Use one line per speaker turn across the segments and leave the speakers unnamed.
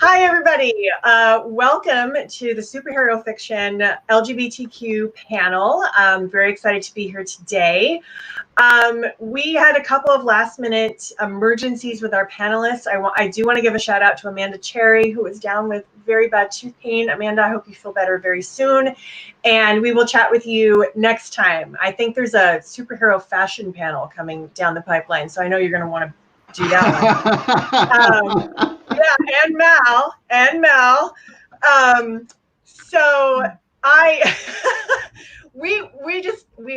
Hi, everybody. Welcome to the Superhero Fiction LGBTQ panel. I'm very excited to be here today. We had a couple of last-minute emergencies with our panelists. I do want to give a shout out to Amanda Cherry, who was down with very bad tooth pain. Amanda, I hope you feel better very soon. And we will chat with you next time. I think there's a superhero fashion panel coming down the pipeline, so I know you're going to want to do that one. Yeah, and Mal. So we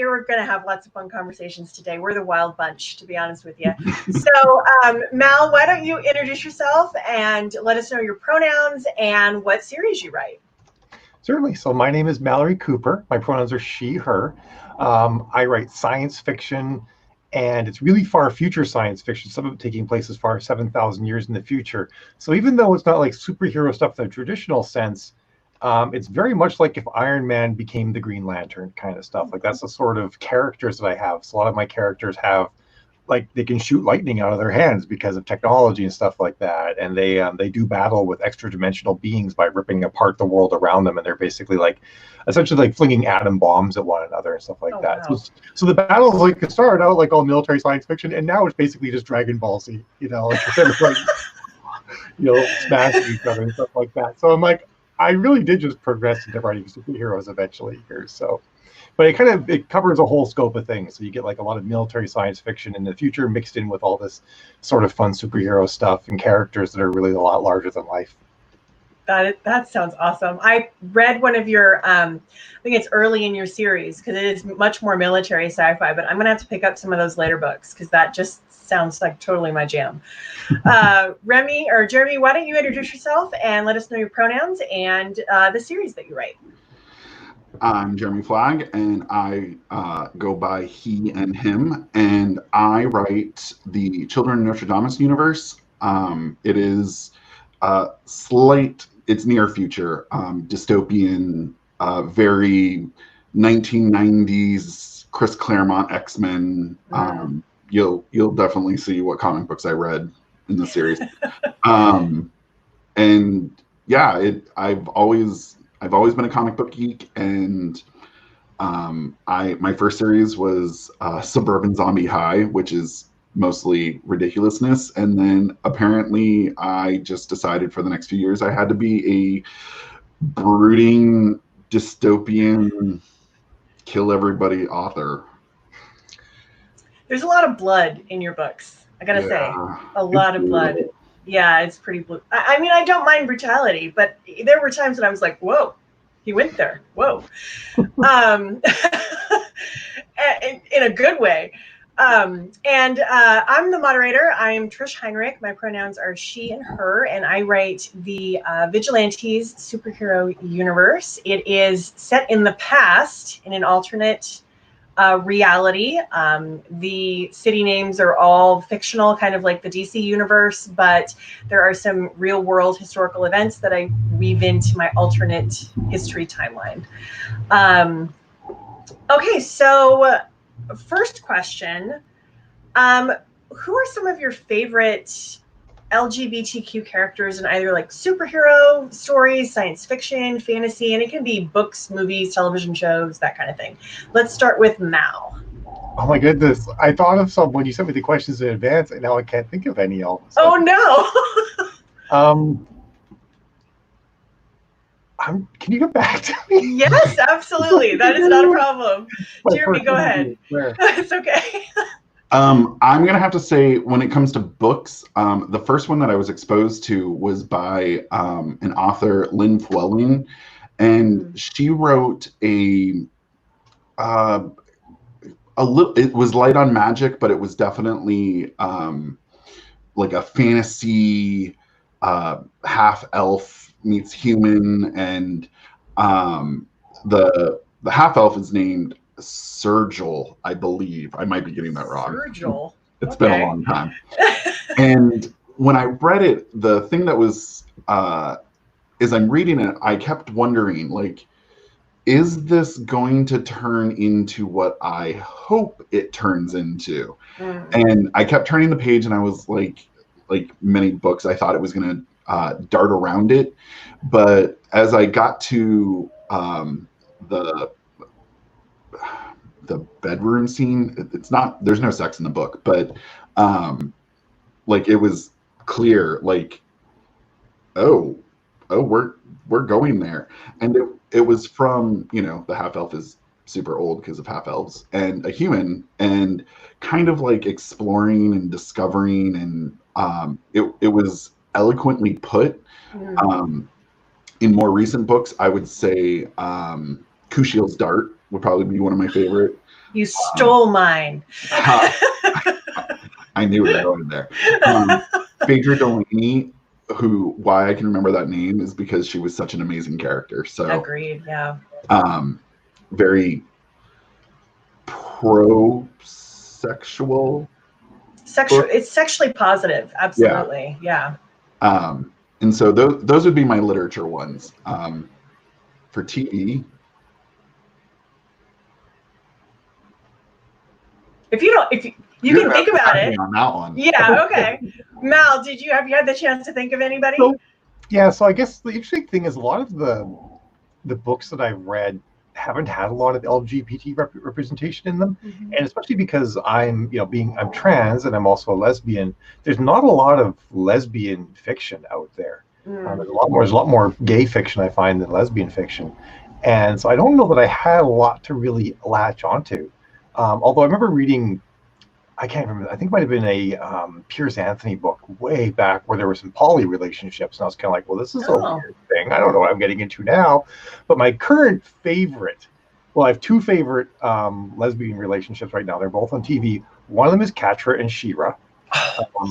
were going to have lots of fun conversations today. We're the wild bunch, to be honest with you. So Mal, why don't you introduce yourself and let us know your pronouns and what series you write?
Certainly. So my name is Mallory Cooper. My pronouns are she, her. I write science fiction, and it's really far future science fiction, some of it taking place as far as 7,000 years in the future. So even though it's not like superhero stuff in the traditional sense, it's very much like if Iron Man became the Green Lantern kind of stuff. Like that's the sort of characters that I have. So a lot of my characters have, like, they can shoot lightning out of their hands because of technology and stuff like that. And they do battle with extra dimensional beings by ripping apart the world around them. And they're basically like, essentially like flinging atom bombs at one another and stuff like that.
Wow.
So the battles like started out like all military science fiction, and now it's basically just Dragon Ball Z, like smashing each other and stuff like that. So I'm like, I really did just progress into writing superheroes eventually here. So, but it covers a whole scope of things. So you get like a lot of military science fiction in the future mixed in with all this sort of fun superhero stuff and characters that are really a lot larger than life.
That sounds awesome. I read one of your, I think it's early in your series because it is much more military sci-fi, but I'm going to have to pick up some of those later books because that just sounds like totally my jam. Remy or Jeremy, why don't you introduce yourself and let us know your pronouns and the series that you write?
I'm Jeremy Flagg, and I go by he and him, and I write the Children of Notre Dame's universe. It is it's near future, dystopian, very 1990s Chris Claremont X-Men. You'll definitely see what comic books I read in the series. And yeah, I've always been a comic book geek, and my first series was Suburban Zombie High, which is mostly ridiculousness, and then apparently I just decided for the next few years I had to be a brooding dystopian kill everybody author.
There's a lot of blood in your books, I gotta say. A lot of blood. Yeah, it's pretty blue. I mean, I don't mind brutality, but there were times when I was like, whoa, he went there. Whoa. In a good way. I'm the moderator. I'm Trish Heinrich. My pronouns are she and her, and I write the Vigilantes superhero universe. It is set in the past in an alternate reality. The city names are all fictional, kind of like the DC universe, but there are some real world historical events that I weave into my alternate history timeline. Okay, so first question, who are some of your favorite LGBTQ characters in either like superhero stories, science fiction, fantasy, and it can be books, movies, television shows, that kind of thing. Let's start with Mal.
Oh my goodness. I thought of some when you sent me the questions in advance, and now I can't think of any else.
Oh
no. Can you get back to me?
Yes, absolutely. That is not a problem. Jeremy, go ahead. It's okay.
I'm going to have to say, when it comes to books, the first one that I was exposed to was by an author, Lynn Fuelling, and she wrote it was light on magic, but it was definitely like a fantasy half elf meets human, and the half elf is named Sergil, I believe. I might be getting that wrong.
Sergil.
It's been a long time. And when I read it, the thing that was, as I'm reading it, I kept wondering, like, is this going to turn into what I hope it turns into? And I kept turning the page, and I was like like many books, I thought it was going to dart around it. But as I got to the bedroom scene, it's not, there's no sex in the book, but like it was clear, like, oh, we're going there. And it was from, you know, the half elf is super old because of half elves, and a human, and kind of like exploring and discovering, and it was eloquently put. In more recent books, I would say Kushiel's Dart would probably be one of my favorite.
You stole mine.
I knew it going there. Phaedra Delaney, who, why I can remember that name is because she was such an amazing character. So
agreed, yeah.
Very pro-sexual.
It's sexually positive, absolutely, yeah.
And so those would be my literature ones. For TV, if you can think about it on that one.
Yeah, okay. Mal, have you had the chance to think of anybody?
So I guess the interesting thing is a lot of the books that I've read haven't had a lot of LGBT representation in them, and especially because I'm trans and I'm also a lesbian. There's not a lot of lesbian fiction out there. There's a lot more gay fiction I find than lesbian fiction, and so I don't know that I had a lot to really latch onto. Although I remember reading, I can't remember, I think it might have been a Piers Anthony book way back where there were some poly relationships, and I was kind of like, well, this is a weird thing. I don't know what I'm getting into now. But my current favorite, well, I have two favorite lesbian relationships right now. They're both on TV. One of them is Catra and She-Ra.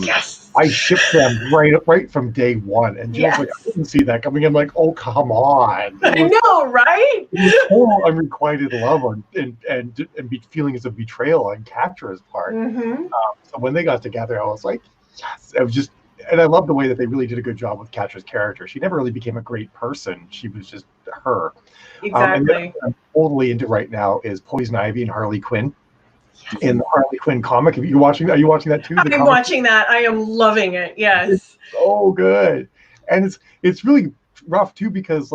Yes.
I shipped them right from day one, and Jill's like, I didn't see that coming. I'm like, oh, come on.
I know, right?
It was total unrequited love and feelings of betrayal on Catra's part. So when they got together, I was like, yes. It was just, and I love the way that they really did a good job with Catra's character. She never really became a great person. She was just her.
Exactly.
And I'm totally into right now is Poison Ivy and Harley Quinn. In the Harley Quinn comic. Are you watching that too?
I'm watching that. I am loving it. Yes.
It's so good. And it's really rough too, because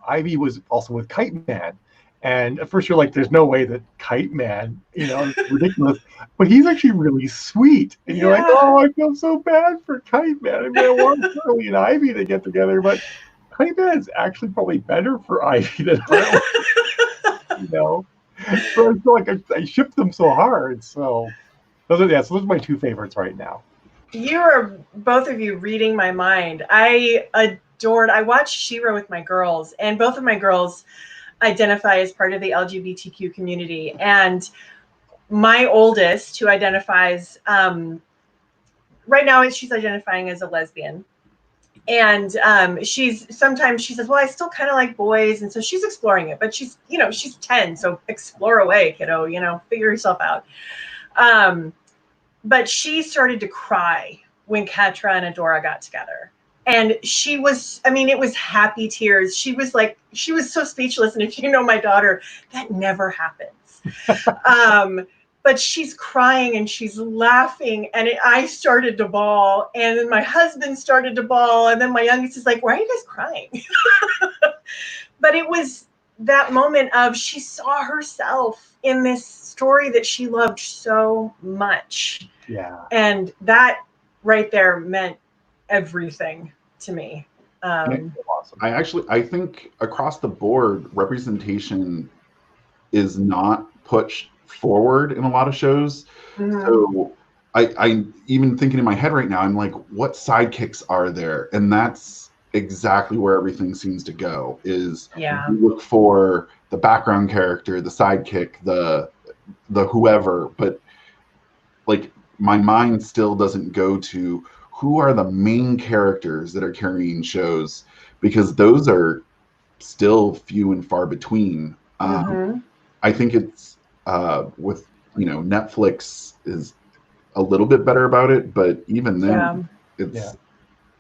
Ivy was also with Kite Man. And at first you're like, there's no way that Kite Man, it's ridiculous. But he's actually really sweet. And you're like, oh, I feel so bad for Kite Man. I mean, I want Harley and Ivy to get together, but Kite Man is actually probably better for Ivy than Harley. So I feel like I shipped them so hard. So those are my two favorites right now.
You are, both of you, reading my mind. I watched She-Ra with my girls, and both of my girls identify as part of the LGBTQ community. And my oldest, who identifies right now, she's identifying as a lesbian. And she says, well, I still kind of like boys. And so she's exploring it, but she's 10. So explore away, kiddo, figure yourself out. But she started to cry when Catra and Adora got together. And she was, it was happy tears. She was so speechless. And if you know my daughter, that never happens. But she's crying and she's laughing, and I started to bawl, and then my husband started to bawl, and then my youngest is like, why are you guys crying? But it was that moment of, she saw herself in this story that she loved so much.
Yeah.
And that right there meant everything to me.
Awesome. I think across the board, representation is not pushed forward in a lot of shows. So I even thinking in my head right now, I'm like, what sidekicks are there? And that's exactly where everything seems to go, is you look for the background character, the sidekick, the whoever, but like my mind still doesn't go to who are the main characters that are carrying shows, because those are still few and far between. I think it's with Netflix is a little bit better about it, but even then, it's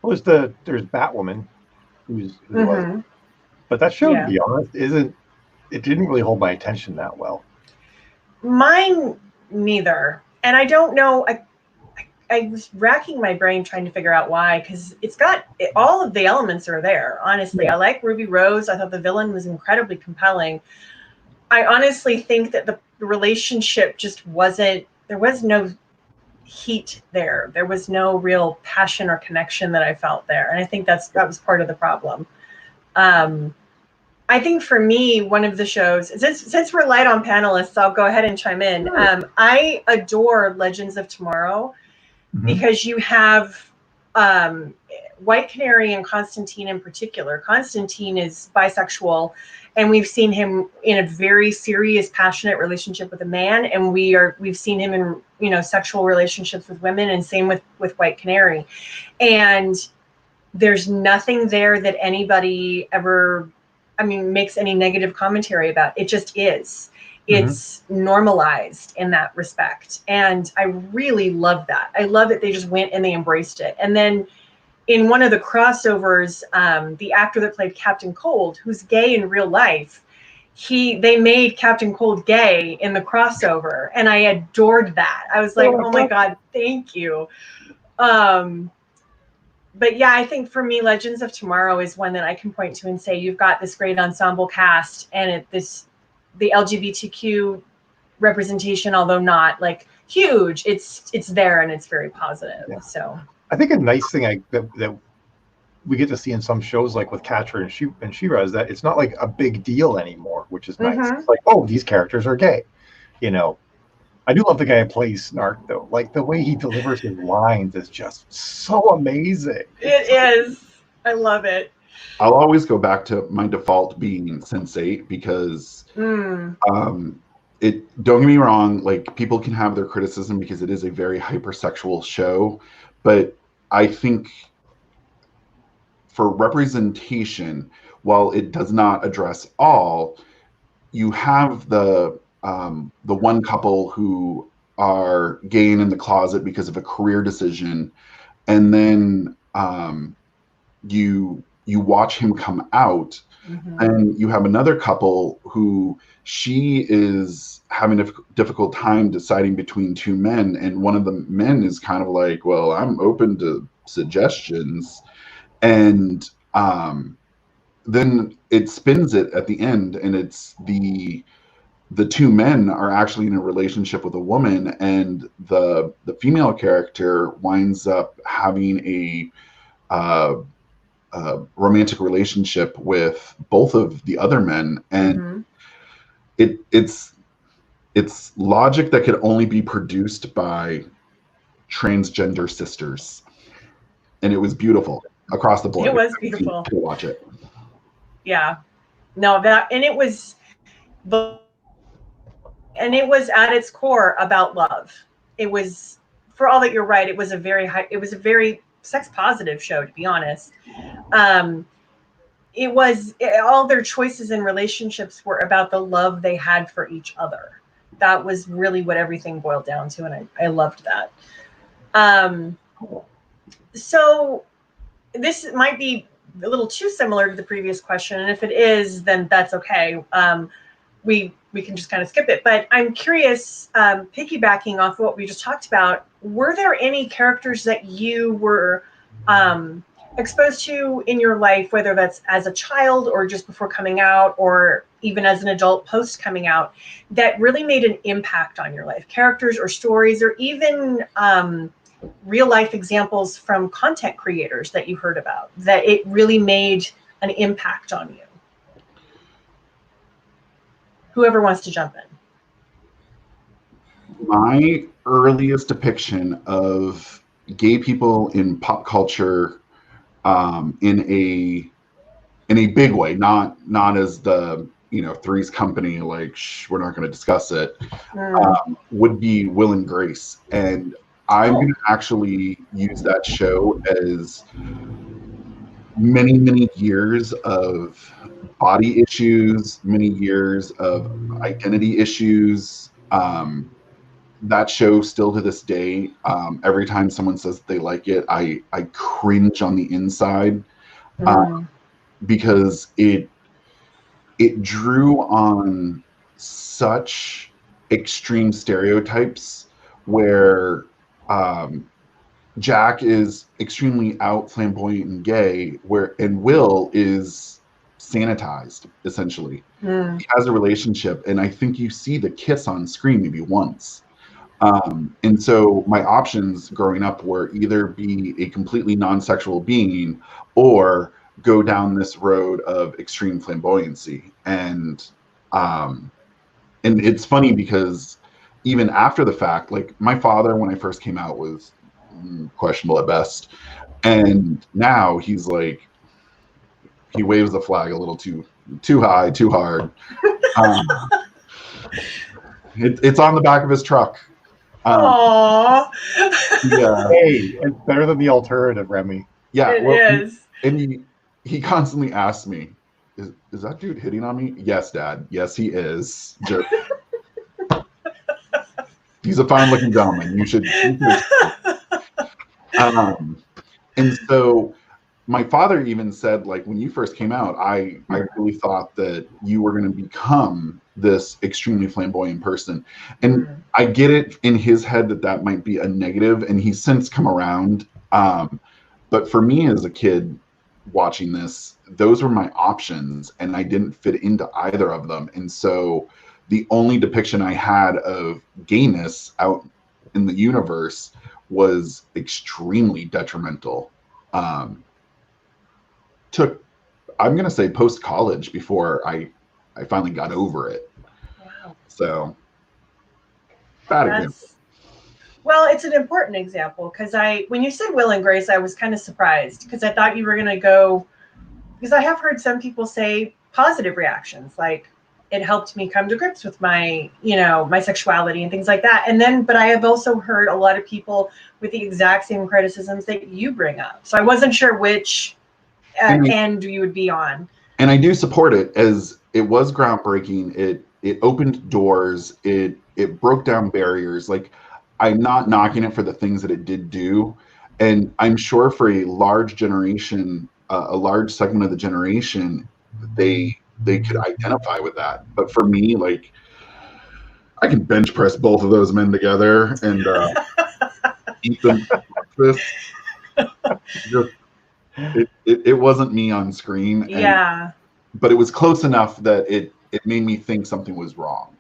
well, there's Batwoman, who's but that show, to be honest, it didn't really hold my attention that well.
Mine neither, and I don't know. I was racking my brain trying to figure out why, because it's got all of the elements are there. Honestly, I like Ruby Rose. I thought the villain was incredibly compelling. I honestly think that the relationship just wasn't. There was no heat there. There was no real passion or connection that I felt there, and I think that was part of the problem. I think for me, one of the shows, since we're light on panelists, I'll go ahead and chime in. I adore Legends of Tomorrow because you have White Canary and Constantine in particular. Constantine is bisexual, and we've seen him in a very serious, passionate relationship with a man, and we've seen him in sexual relationships with women, and same with White Canary. And there's nothing there that anybody ever makes any negative commentary about. It just is. It's normalized in that respect. And I really love that. I love that they just went and they embraced it. And then in one of the crossovers, the actor that played Captain Cold, who's gay in real life, they made Captain Cold gay in the crossover. And I adored that. I was like, oh my God, thank you. But yeah, I think for me, Legends of Tomorrow is one that I can point to and say, you've got this great ensemble cast, and the LGBTQ representation, although not like huge, it's there and it's very positive. Yeah. So
I think a nice thing that we get to see in some shows, like with Catcher and She-Ra, is that it's not like a big deal anymore, which is nice. It's like, oh, these characters are gay, I do love the guy who plays Snark, though. Like, the way he delivers his lines is just so amazing.
It is. I love it.
I'll always go back to my default being Sense8 because don't get me wrong, like, people can have their criticism because it is a very hypersexual show, but I think for representation, while it does not address all, you have the one couple who are gay and in the closet because of a career decision, and then you watch him come out, and you have another couple who she is having a difficult time deciding between two men, and one of the men is kind of like, well, I'm open to suggestions, and then it spins it at the end, and it's the two men are actually in a relationship with a woman, and the female character winds up having a romantic relationship with both of the other men, and it's logic that could only be produced by transgender sisters, and it was beautiful across the board.
It was beautiful
to watch it.
Yeah, no, it was at its core about love. It was, for all that you're right, it was a very sex positive show, to be honest. All their choices in relationships were about the love they had for each other. That was really what everything boiled down to, and I loved that. So this might be a little too similar to the previous question, and if it is, then that's okay. We can just kind of skip it. But I'm curious, piggybacking off what we just talked about, were there any characters that you were exposed to in your life, whether that's as a child or just before coming out, or even as an adult post coming out, that really made an impact on your life? Characters or stories, or even real life examples from content creators that you heard about, that it really made an impact on you? Whoever wants to jump in.
My earliest depiction of gay people in pop culture, in a big way, not as the Three's Company, like, we're not going to discuss it, would be Will and Grace. And I'm going to actually use that show as many, many years of body issues, many years of identity issues. That show, still to this day, every time someone says they like it, I cringe on the inside, because it drew on such extreme stereotypes where Jack is extremely out, flamboyant, and gay, and Will is sanitized, essentially.
Mm.
He has a relationship, and I think you see the kiss on screen maybe once. And so my options growing up were either be a completely non-sexual being or go down this road of extreme flamboyancy. And it's funny because even after the fact, like my father, when I first came out, was questionable at best. And now he's like, he waves the flag a little too high, too hard. It's on the back of his truck.
Aww.
Yeah.
Hey, it's better than the alternative, Remy.
Yeah.
It
Well,
is.
and he constantly asks me, is that dude hitting on me? Yes, Dad. Yes, he is. He's a fine looking gentleman. You should and so my father even said, like, when you first came out, I really thought that you were going to become this extremely flamboyant person. And I get it in his head that might be a negative, and he's since come around. But for me as a kid watching this, those were my options, and I didn't fit into either of them. And so the only depiction I had of gayness out in the universe was extremely detrimental. Took, I'm going to say, post-college before I finally got over it.
Wow.
So, bad example.
Well, it's an important example because when you said Will and Grace, I was kind of surprised because I thought you were going to go, because I have heard some people say positive reactions, like it helped me come to grips with my, my sexuality and things like that. And then, but I have also heard a lot of people with the exact same criticisms that you bring up. So I wasn't sure which end you would be on.
And I do support it, as it was groundbreaking. It opened doors. It broke down barriers. Like, I'm not knocking it for the things that it did do. And I'm sure for a large generation, a large segment of the generation, they could identify with that. But for me, like, I can bench press both of those men together and eat them for breakfast. It wasn't me on screen.
Yeah.
But it was close enough that it made me think something was wrong.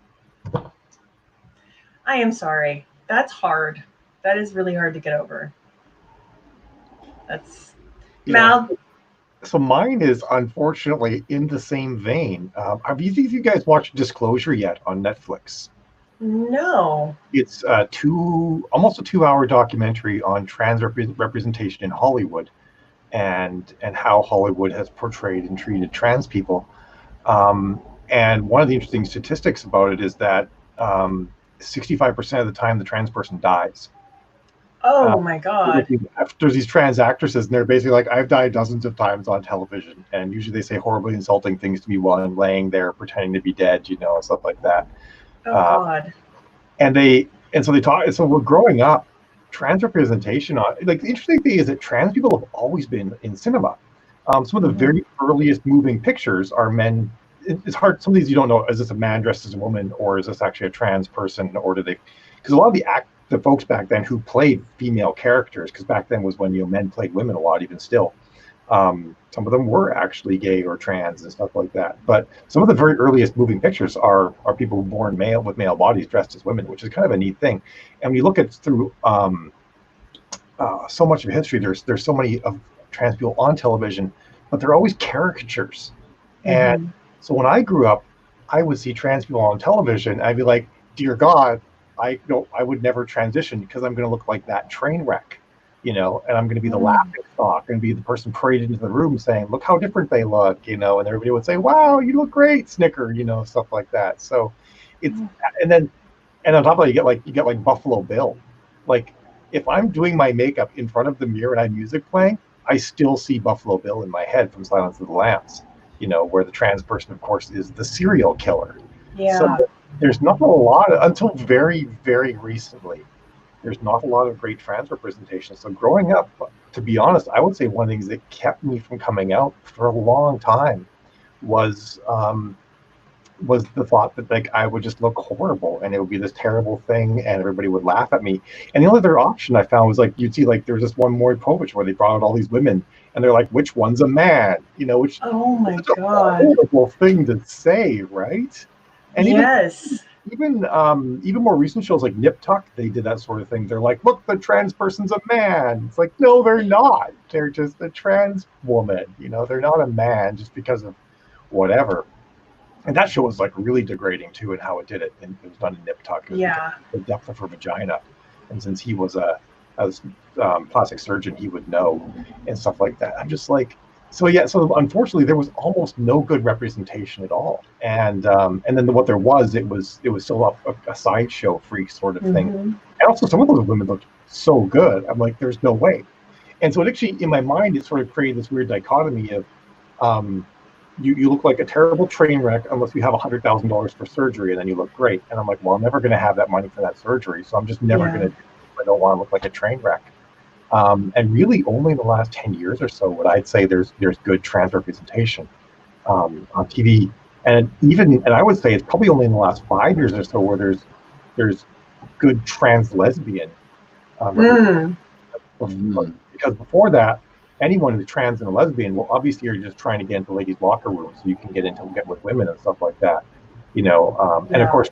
I am sorry. That's hard. That is really hard to get over. That's Mal.
So mine is unfortunately in the same vein. Have either of you guys watched Disclosure yet on Netflix?
No.
It's almost a 2-hour documentary on trans representation in Hollywood, and how Hollywood has portrayed and treated trans people. And one of the interesting statistics about it is that 65% of the time the trans person dies.
Oh my God.
There's these trans actresses, and they're basically like, I've died dozens of times on television. And usually they say horribly insulting things to me while I'm laying there pretending to be dead, and stuff like that.
Oh God.
So we're growing up, trans representation the interesting thing is that trans people have always been in cinema. Some of the very earliest moving pictures are men. It's hard. Some of these you don't know, is this a man dressed as a woman, or is this actually a trans person, or do they, because a lot of the folks back then who played female characters, because back then was when men played women a lot, even still, some of them were actually gay or trans and stuff like that. But some of the very earliest moving pictures are people born male with male bodies dressed as women, which is kind of a neat thing. And when you look at through so much of history, there's so many of trans people on television, but they're always caricatures. And so when I grew up, I would see trans people on television. I'd be like, dear God, I would never transition because I'm going to look like that train wreck, and I'm going to be the laughing stock, and be the person paraded into the room saying, look how different they look, and everybody would say, wow, you look great, snicker, stuff like that. So it's, and on top of that, you get like Buffalo Bill. Like, if I'm doing my makeup in front of the mirror and I have music playing, I still see Buffalo Bill in my head from Silence of the Lambs, where the trans person, of course, is the serial killer.
Yeah.
So there's not a lot, until very, very recently, there's not a lot of great trans representation. So growing up, to be honest, I would say one of the things that kept me from coming out for a long time was was the thought that like I would just look horrible and it would be this terrible thing and everybody would laugh at me. And the only other option I found was like you'd see like there was this one Maury Povich where they brought out all these women and they're like, which one's a man? You know, which
Oh my
is such a
God.
horrible thing to say, right? And
Yes.
even more recent shows like Nip Tuck, they did that sort of thing. They're like, look, the trans person's a man. It's like, no, they're not. They're just a trans woman. You know, they're not a man just because of whatever. And that show was like really degrading too, in how it did it. And it was done in Nip Tuck.
Yeah.
The depth of her vagina, and since he was a plastic surgeon, he would know and stuff like that. I'm just like, so yeah. So unfortunately, there was almost no good representation at all. And then what there was, it was still a sideshow freak sort of thing. And also, some of those women looked so good. I'm like, there's no way. And so it actually, in my mind, it sort of created this weird dichotomy of. You look like a terrible train wreck unless you have $100,000 for surgery, and then you look great. And I'm like, well, I'm never going to have that money for that surgery, so I'm just never going to. I don't want to look like a train wreck. And really, only in the last 10 years or so would I'd say there's good trans representation on TV, and I would say it's probably only in the last 5 years or so where there's good trans lesbian. Because before that, anyone who's trans and a lesbian, well, obviously you're just trying to get into ladies' locker rooms so you can get with women and stuff like that, you know. And of course,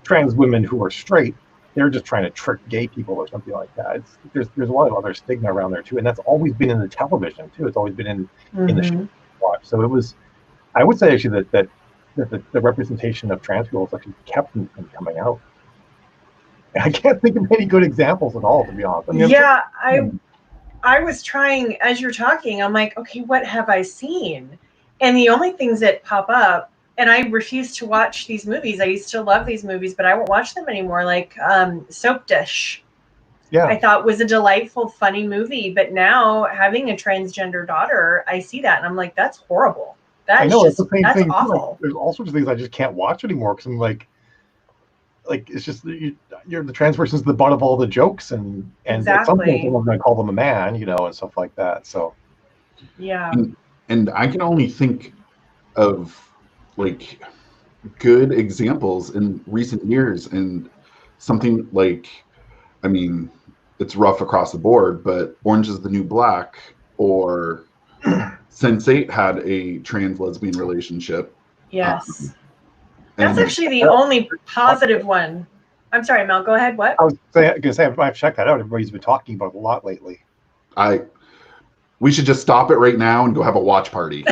trans women who are straight, they're just trying to trick gay people or something like that. There's a lot of other stigma around there too, and that's always been in the television too. It's always been in the show watch. So it was, I would say actually that the representation of trans people is actually kept from coming out. And I can't think of any good examples at all, to be honest. I mean,
I was trying, as you're talking, I'm like, okay, what have I seen? And the only things that pop up, and I refuse to watch these movies. I used to love these movies, but I won't watch them anymore. Like Soap Dish. Yeah. I thought was a delightful, funny movie. But now having a transgender daughter, I see that and I'm like, that's horrible. That's awful.
Like, there's all sorts of things I just can't watch anymore because I'm like it's just you're the trans person's the butt of all the jokes, and at some point I'm going to call them a man, you know, and stuff like that. So
yeah,
and I can only think of like good examples in recent years, and something like, I mean, it's rough across the board, but Orange is the New Black or Sense8 had a trans lesbian relationship.
Yes. That's actually the only positive one. I'm sorry, Mel, go ahead. What?
I was going to say, I've checked that out. Everybody's been talking about it a lot lately.
We should just stop it right now and go have a watch party.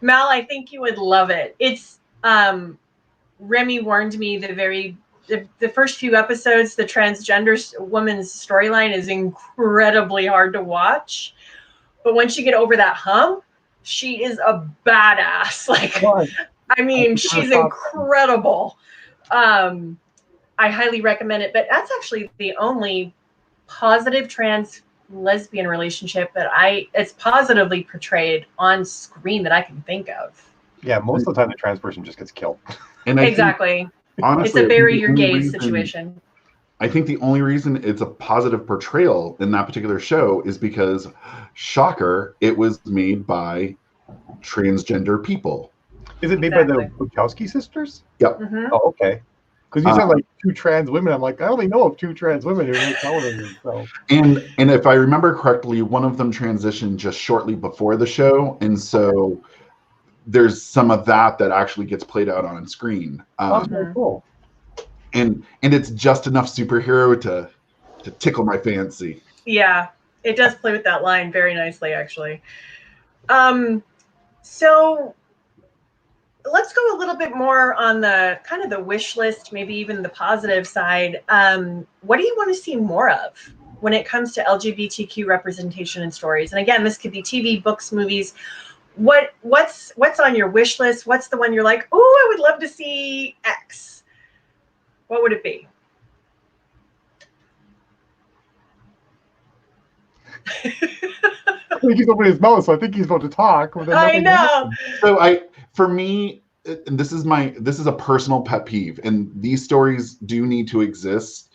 Mel, I think you would love it. It's Remy warned me the first few episodes, the transgender woman's storyline is incredibly hard to watch. But once you get over that hump, she is a badass. Like, I mean, she's incredible. I highly recommend it. But that's actually the only positive trans lesbian relationship that it's positively portrayed on screen that I can think of.
Yeah, most of the time the trans person just gets killed.
And
exactly. Honestly, it's a bury your gays situation.
I think the only reason it's a positive portrayal in that particular show is because, shocker, it was made by transgender people.
Is it made by the Wachowski sisters?
Yep.
Mm-hmm.
Oh, okay. Because you said like two trans women. I'm like, I only know of two trans women who make television. So.
And if I remember correctly, one of them transitioned just shortly before the show, and so there's some of that actually gets played out on screen.
That's very cool.
And it's just enough superhero to tickle my fancy.
Yeah, it does play with that line very nicely, actually. So let's go a little bit more on the kind of the wish list, maybe even the positive side. What do you want to see more of when it comes to LGBTQ representation in stories? And again, this could be TV, books, movies. What's on your wish list? What's the one you're like, oh, I would love to see X? What would it be?
I think he's opening his mouth, so I think he's about to talk.
I know.
So for me, and this is a personal pet peeve, and these stories do need to exist.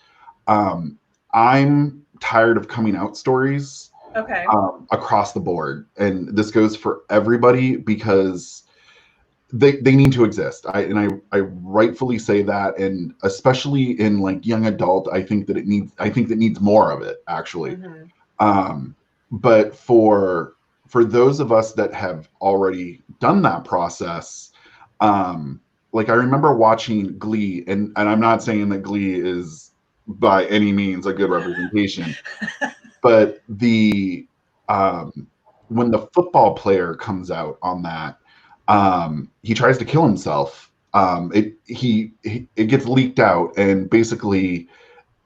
I'm tired of coming out stories.
Okay.
Across the board, and this goes for everybody, because they need to exist. I rightfully say that, and especially in like young adult, I think that needs more of it actually. But for those of us that have already done that process, like I remember watching Glee, and I'm not saying that Glee is by any means a good representation, but the when the football player comes out on that, he tries to kill himself. It gets leaked out, and basically,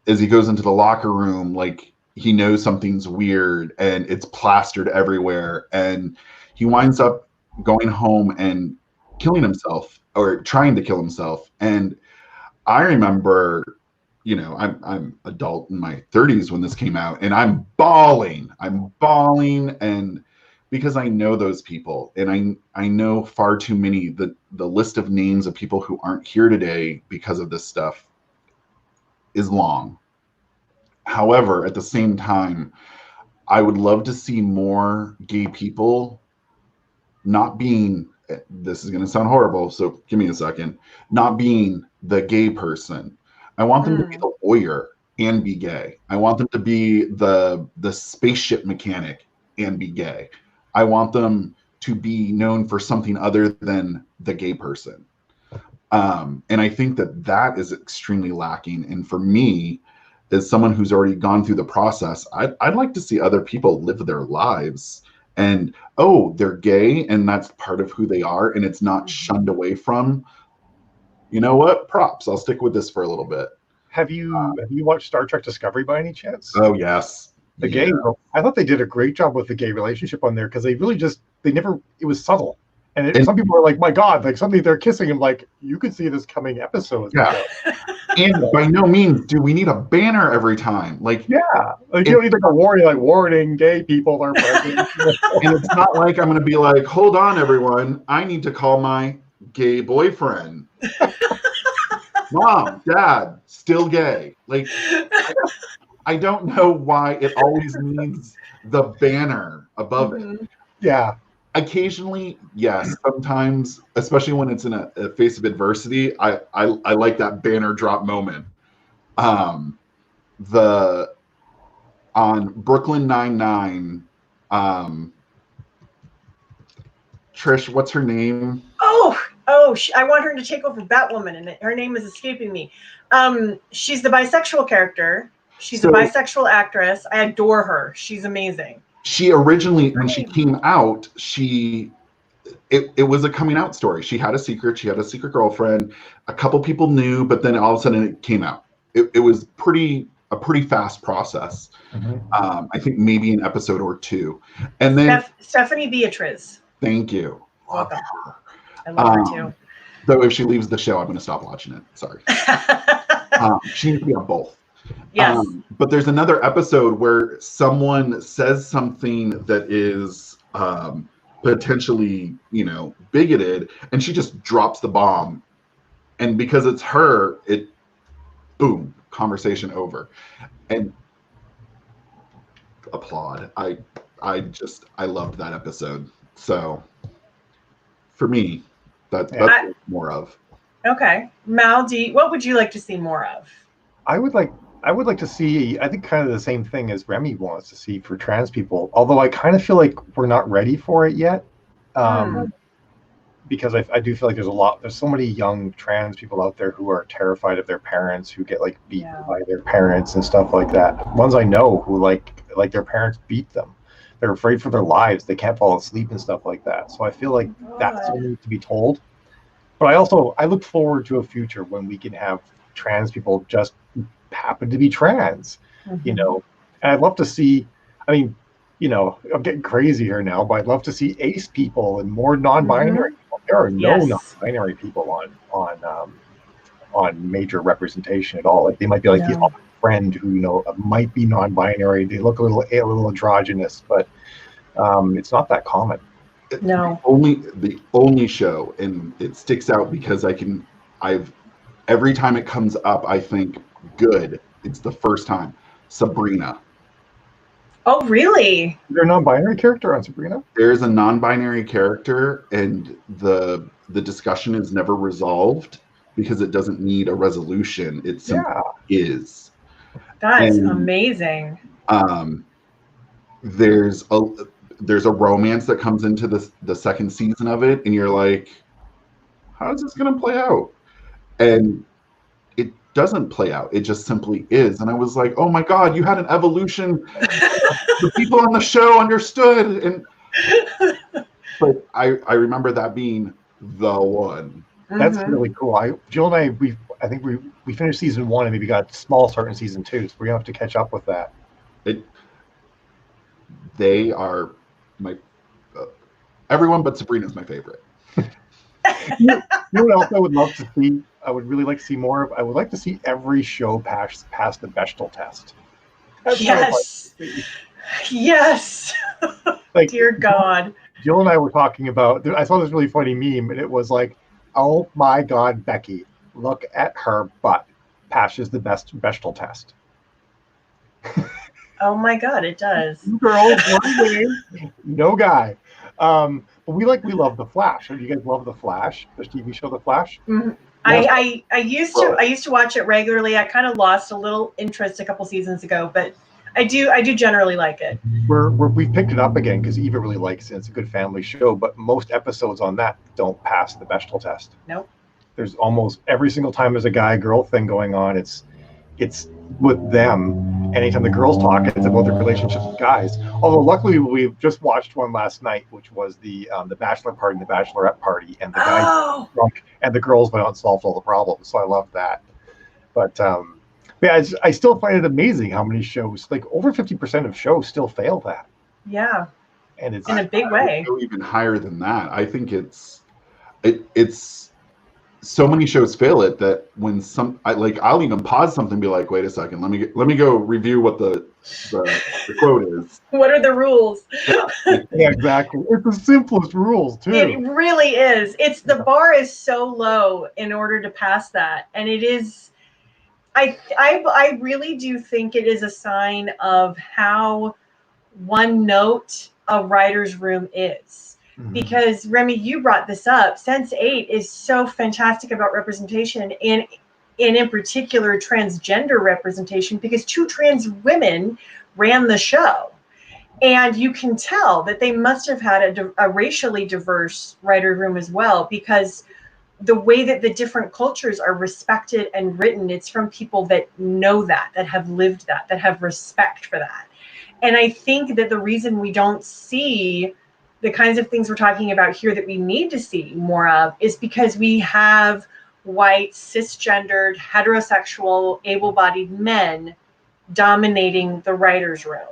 as he goes into the locker room, like he knows something's weird, and it's plastered everywhere, and he winds up going home and killing himself, or trying to kill himself. And I remember, you know, I'm adult in my 30s when this came out, and I'm bawling, and because I know those people, and I know far too many. The list of names of people who aren't here today because of this stuff is long. However, at the same time, I would love to see more gay people not being, this is going to sound horrible, so give me a second, not being the gay person. I want them to be the lawyer and be gay. I want them to be the spaceship mechanic and be gay. I want them to be known for something other than the gay person. And I think that is extremely lacking. And for me, as someone who's already gone through the process, I'd like to see other people live their lives. And, oh, they're gay, and that's part of who they are, and it's not shunned away from. You know what? Props. I'll stick with this for a little bit.
Have you watched Star Trek Discovery by any chance?
Oh, yes.
The gay, I thought they did a great job with the gay relationship on there, because it was subtle. And some people are like, my God, like suddenly they're kissing him, like, you could see this coming episodes.
Yeah. And by no means do we need a banner every time. Like,
yeah. Like, you don't need like a warning, like, warning, gay people are pregnant.
And it's not like I'm going to be like, hold on, everyone, I need to call my gay boyfriend. Mom, Dad, still gay. Like, I don't know why it always needs the banner above it.
Yeah. Occasionally,
yes. Sometimes, especially when it's in a face of adversity, I like that banner drop moment. On Brooklyn Nine-Nine, Trish, what's her name?
I want her to take over Batwoman, and her name is escaping me. She's the bisexual character. She's a bisexual actress. I adore her. She's amazing.
She originally, when she came out, it was a coming out story. She had a secret. She had a secret girlfriend. A couple people knew, but then all of a sudden it came out. It was a pretty fast process. I think maybe an episode or two. And then
Stephanie Beatriz.
Thank you.
Welcome. I love her too.
Though if she leaves the show, I'm going to stop watching it. Sorry. She needs to be on both.
Yes.
But there's another episode where someone says something that is potentially, bigoted, and she just drops the bomb. And because it's her, boom, conversation over. And applaud. I loved that episode. So for me, that's more of.
Okay. Mal D, what would you like to see more of?
I would like to see, I think, kind of the same thing as Remy wants to see for trans people, although I kind of feel like we're not ready for it yet. Because I do feel like there's so many young trans people out there who are terrified of their parents, who get like beaten by their parents and stuff like that. Ones I know who like their parents beat them. They're afraid for their lives. They can't fall asleep and stuff like that. So I feel like that's something to be told. But I look forward to a future when we can have trans people just happen to be trans, and I'd love to see, I'm getting crazy here now, but I'd love to see ace people and more non-binary people. There are no non-binary people on major representation at all. Like they might be like the friend who might be non-binary. They look a little androgynous, but it's not that common.
No.
The only show, and it sticks out because every time it comes up, I think, good. It's the first time. Sabrina.
Oh, really?
Is there a non-binary character on Sabrina?
There's a non-binary character, and the discussion is never resolved because it doesn't need a resolution. It simply is.
That's
And,
amazing.
There's a romance that comes into the second season of it, and you're like, how is this going to play out? And it doesn't play out. It just simply is. And I was like, oh my God, you had an evolution. The people on the show understood. And but I remember that being the one.
That's really cool. Jill and I think we finished season 1 and maybe got a small start in season 2, so we're gonna have to catch up with that.
They are my everyone but Sabrina's my favorite.
You know what else I would love to see? I would really like to see more of. I would like to see every show pass the Bechdel test.
Yes. Yes.
Like,
dear God.
Jill and I were talking about. I saw this really funny meme, and it was like, "Oh my God, Becky, look at her butt. Passes the best Bechdel test."
Oh my God, it does.
2 girls, 1 game, no guy. But we love The Flash. Do you guys love The Flash? The TV show The Flash?
Mm-hmm. I used to watch it regularly. I kind of lost a little interest a couple seasons ago, but I do generally like it.
We've picked it up again because Eva really likes it. It's a good family show, but most episodes on that don't pass the Bechdel test.
Nope.
There's almost every single time there's a guy-girl thing going on, it's with them. Anytime the girls talk, it's about their relationships with guys. Although luckily we've just watched one last night, which was the bachelor party and the bachelorette party, and the guys were drunk and the girls went out and solved all the problems. So I love that. But yeah, I still find it amazing how many shows, like over 50% of shows, still fail that.
Yeah.
And it's
in a big way.
Even higher than that. I think it's so many shows fail it that when I'll even pause something and be like, wait a second, let me go review what the quote is.
What are the rules?
Yeah, exactly. It's the simplest rules too.
It really is. It's the bar is so low in order to pass that, and it is. I really do think it is a sign of how one note a writer's room is. Because Remy, you brought this up. Sense8 is so fantastic about representation, and in particular transgender representation, because 2 trans women ran the show, and you can tell that they must have had a racially diverse writer room as well, because the way that the different cultures are respected and written, it's from people that know that have lived that have respect for that. And I think that the reason we don't see the kinds of things we're talking about here that we need to see more of is because we have white, cisgendered, heterosexual, able-bodied men dominating the writer's room.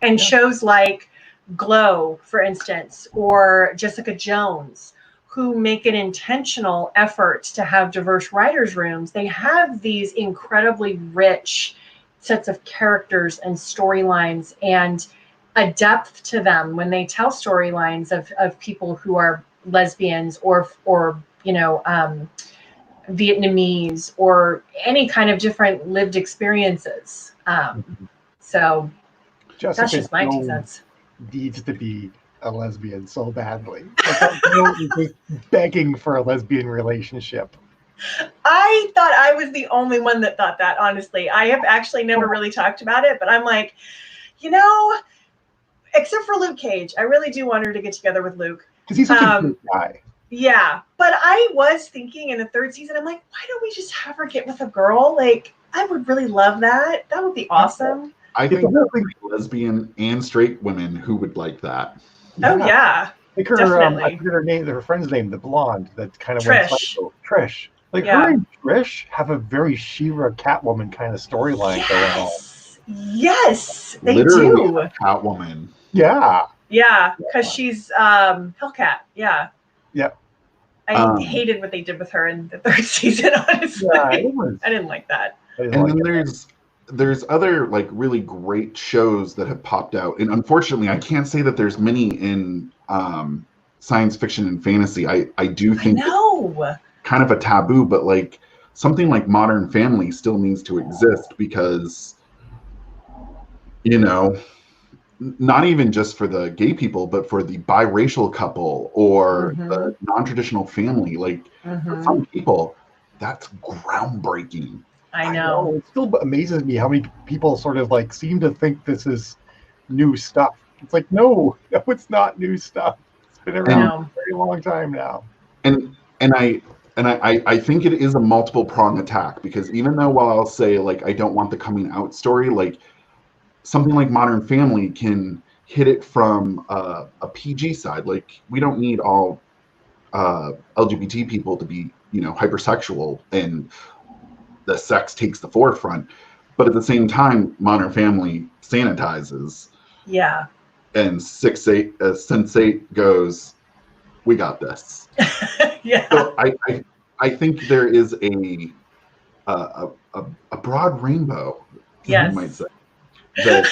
And shows like Glow, for instance, or Jessica Jones, who make an intentional effort to have diverse writers' rooms, they have these incredibly rich sets of characters and storylines and a depth to them when they tell storylines of people who are lesbians or Vietnamese or any kind of different lived experiences. So
Jessica
that's just my 2 cents.
Needs to be a lesbian so badly. Just begging for a lesbian relationship.
I thought I was the only one that thought that, honestly. I have actually never really talked about it, but I'm like, except for Luke Cage, I really do want her to get together with Luke.
Because he's such a good guy.
Yeah, but I was thinking in the 3rd season, I'm like, why don't we just have her get with a girl? Like, I would really love that. That would be awesome.
I think there are lesbian and straight women who would like that.
Oh yeah,
like her,
definitely.
I forget her name. Her friend's name, the blonde that kind of
Trish.
went psycho. Trish. Like her and Trish have a very She-Ra Catwoman kind of storyline going on.
Yes, they
Literally
do.
Catwoman.
Yeah.
Yeah, because she's Hellcat. Yeah.
Yep.
I hated what they did with her in the 3rd season, honestly.
Yeah,
I didn't like that.
And then there's other like really great shows that have popped out. And unfortunately, I can't say that there's many in science fiction and fantasy. I do think it's kind of a taboo, but like something like Modern Family still needs to exist because not even just for the gay people, but for the biracial couple or
Mm-hmm.
the non-traditional family. Like for some people, that's groundbreaking.
I know.
It still amazes me how many people sort of like seem to think this is new stuff. It's like, no, it's not new stuff. It's been around for a very long time now.
And I think it is a multiple prong attack, because even though while I'll say like I don't want the coming out story, like something like Modern Family can hit it from a PG side. Like we don't need all LGBT people to be, you know, hypersexual and the sex takes the forefront. But at the same time, Modern Family sanitizes.
Yeah.
And Sense8 goes, we got this.
Yeah.
So I think there is a broad rainbow,
yes.
you might say, that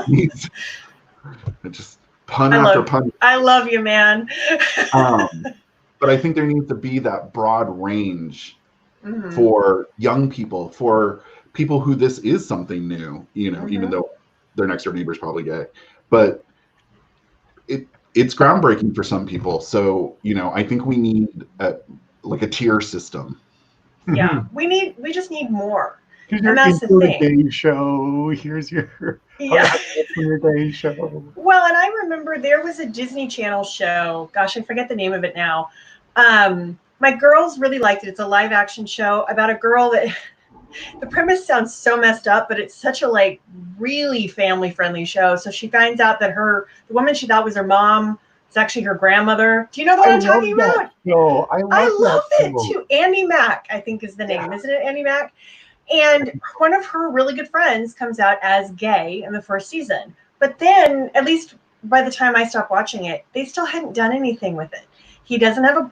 needs just pun after pun.
I love you, man.
But I think there needs to be that broad range for young people, for people who this is something new, you know, even though their next door neighbor is probably gay. But it's groundbreaking for some people. So, you know, I think we need like a tier system.
Yeah, we just need more.
And that's the thing. Gay show. Here's your your gay show.
Well, and I remember there was a Disney Channel show. Gosh, I forget the name of it now. My girls really liked it. It's a live action show about a girl that the premise sounds so messed up, but it's such a like really family friendly show. So she finds out that the woman she thought was her mom is actually her grandmother. Do you know what I'm talking about?
No, I love
it too. Andy Mack, I think is the name. Isn't it Andy Mack? And one of her really good friends comes out as gay in the first season. But then, at least by the time I stopped watching it, they still hadn't done anything with it. He didn't have a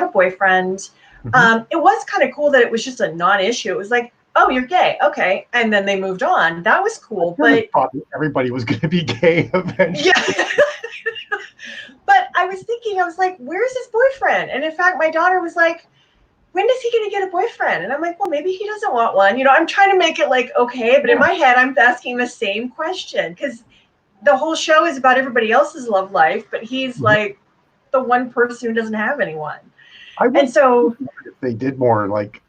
boyfriend. It was kind of cool that it was just a non-issue. It was like, oh, you're gay. Okay. And then they moved on. That was cool. But
everybody was going to be gay eventually.
Yeah. But I was thinking, I was like, where's his boyfriend? And in fact, my daughter was like, when is he going to get a boyfriend? And I'm like, well, maybe he doesn't want one. You know, I'm trying to make it like, okay. But in my head, I'm asking the same question because the whole show is about everybody else's love life. But he's like the one person who doesn't have anyone. And so
if they did more like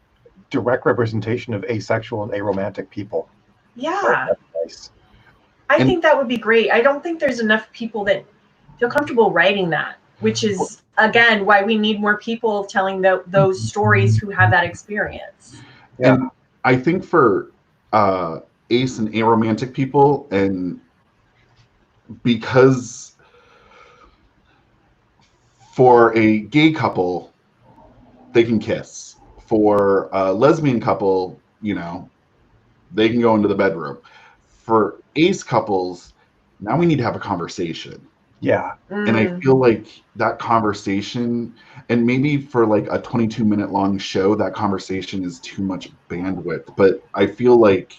direct representation of asexual and aromantic people.
Yeah.
That's nice.
I think that would be great. I don't think there's enough people that feel comfortable writing that, which is, again, why we need more people telling those stories who have that experience.
Yeah. And I think for ace and aromantic people, and because for a gay couple, they can kiss. For a lesbian couple, you know, they can go into the bedroom. For ace couples, now we need to have a conversation.
Yeah.
And I feel like that conversation, and maybe for like a 22-minute long show, that conversation is too much bandwidth. But I feel like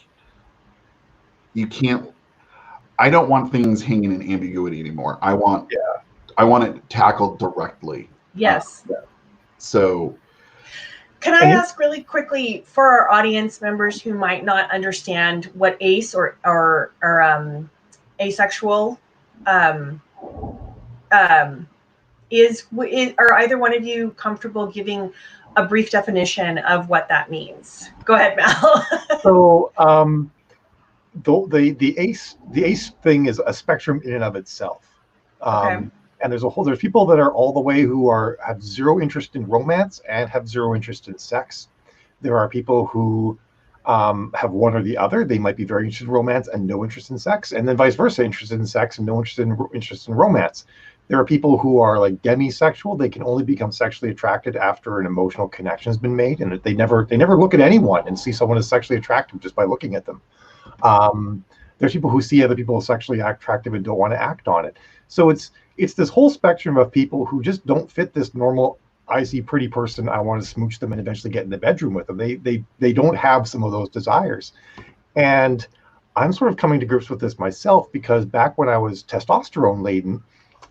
I don't want things hanging in ambiguity anymore. I want it tackled directly.
Yes.
So
can I ask really quickly for our audience members who might not understand what ace or asexual is, are either one of you comfortable giving a brief definition of what that means? Go ahead, Mal.
So the ace thing is a spectrum in and of itself. And there's people that are all the way who have zero interest in romance and have zero interest in sex. There are people who have one or the other. They might be very interested in romance and no interest in sex, and then vice versa, interested in sex and no interest in romance. There are people who are like demisexual. They can only become sexually attracted after an emotional connection has been made, and they never look at anyone and see someone as sexually attractive just by looking at them. There's people who see other people as sexually attractive and don't want to act on it. So it's this whole spectrum of people who just don't fit this normal, I see pretty person, I want to smooch them and eventually get in the bedroom with them. They don't have some of those desires. And I'm sort of coming to grips with this myself, because back when I was testosterone laden,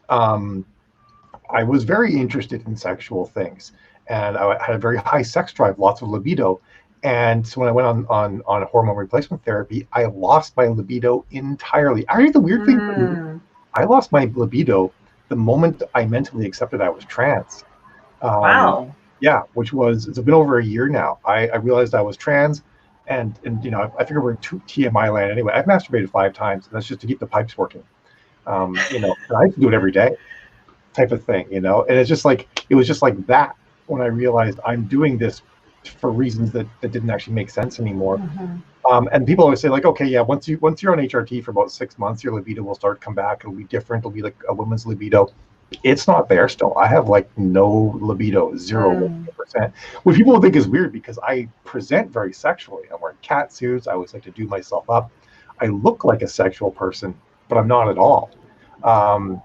I was very interested in sexual things. And I had a very high sex drive, lots of libido. And so when I went on hormone replacement therapy, I lost my libido entirely. I heard the weird thing. I lost my libido the moment I mentally accepted I was trans.
Wow.
Yeah, it's been over a year now. I realized I was trans, and I figure we're in TMI land anyway. I've masturbated 5 times, and that's just to keep the pipes working. And I have to do it every day, type of thing, And it was just like that when I realized I'm doing this for reasons that didn't actually make sense anymore. And people always say, like, okay, yeah, once you're on HRT for about 6 months, your libido will start to come back. It'll be different. It'll be like a woman's libido. It's not there still. I have like no libido, 0%, which people will think is weird because I present very sexually. I'm wearing cat suits. I always like to do myself up. I look like a sexual person, but I'm not at all. And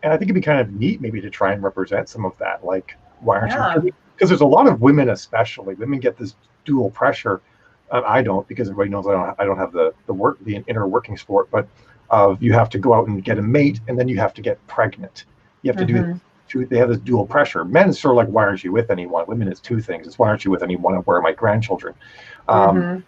I think it'd be kind of neat maybe to try and represent some of that. Like, why aren't you? Because there's a lot of women, especially women, get this dual pressure. I don't, because everybody knows I don't have the inner working sport, but you have to go out and get a mate, and then you have to get pregnant. You have to do. They have this dual pressure. Men is sort of like, why aren't you with anyone? Women, it's 2 things. It's why aren't you with anyone, and where are my grandchildren? But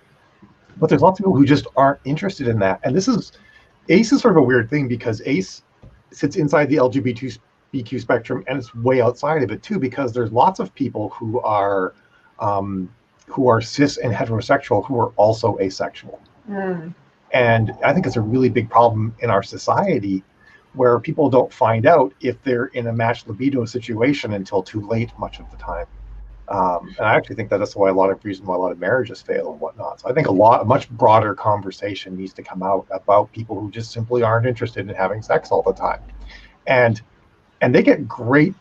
there's lots of people who just aren't interested in that. And ACE is sort of a weird thing because ACE sits inside the LGBTQ spectrum, and it's way outside of it too, because there's lots of people who are cis and heterosexual who are also asexual. And I think it's a really big problem in our society where people don't find out if they're in a matched libido situation until too late much of the time. And I actually think that's why a lot of marriages fail and whatnot. So I think a much broader conversation needs to come out about people who just simply aren't interested in having sex all the time. And they get great,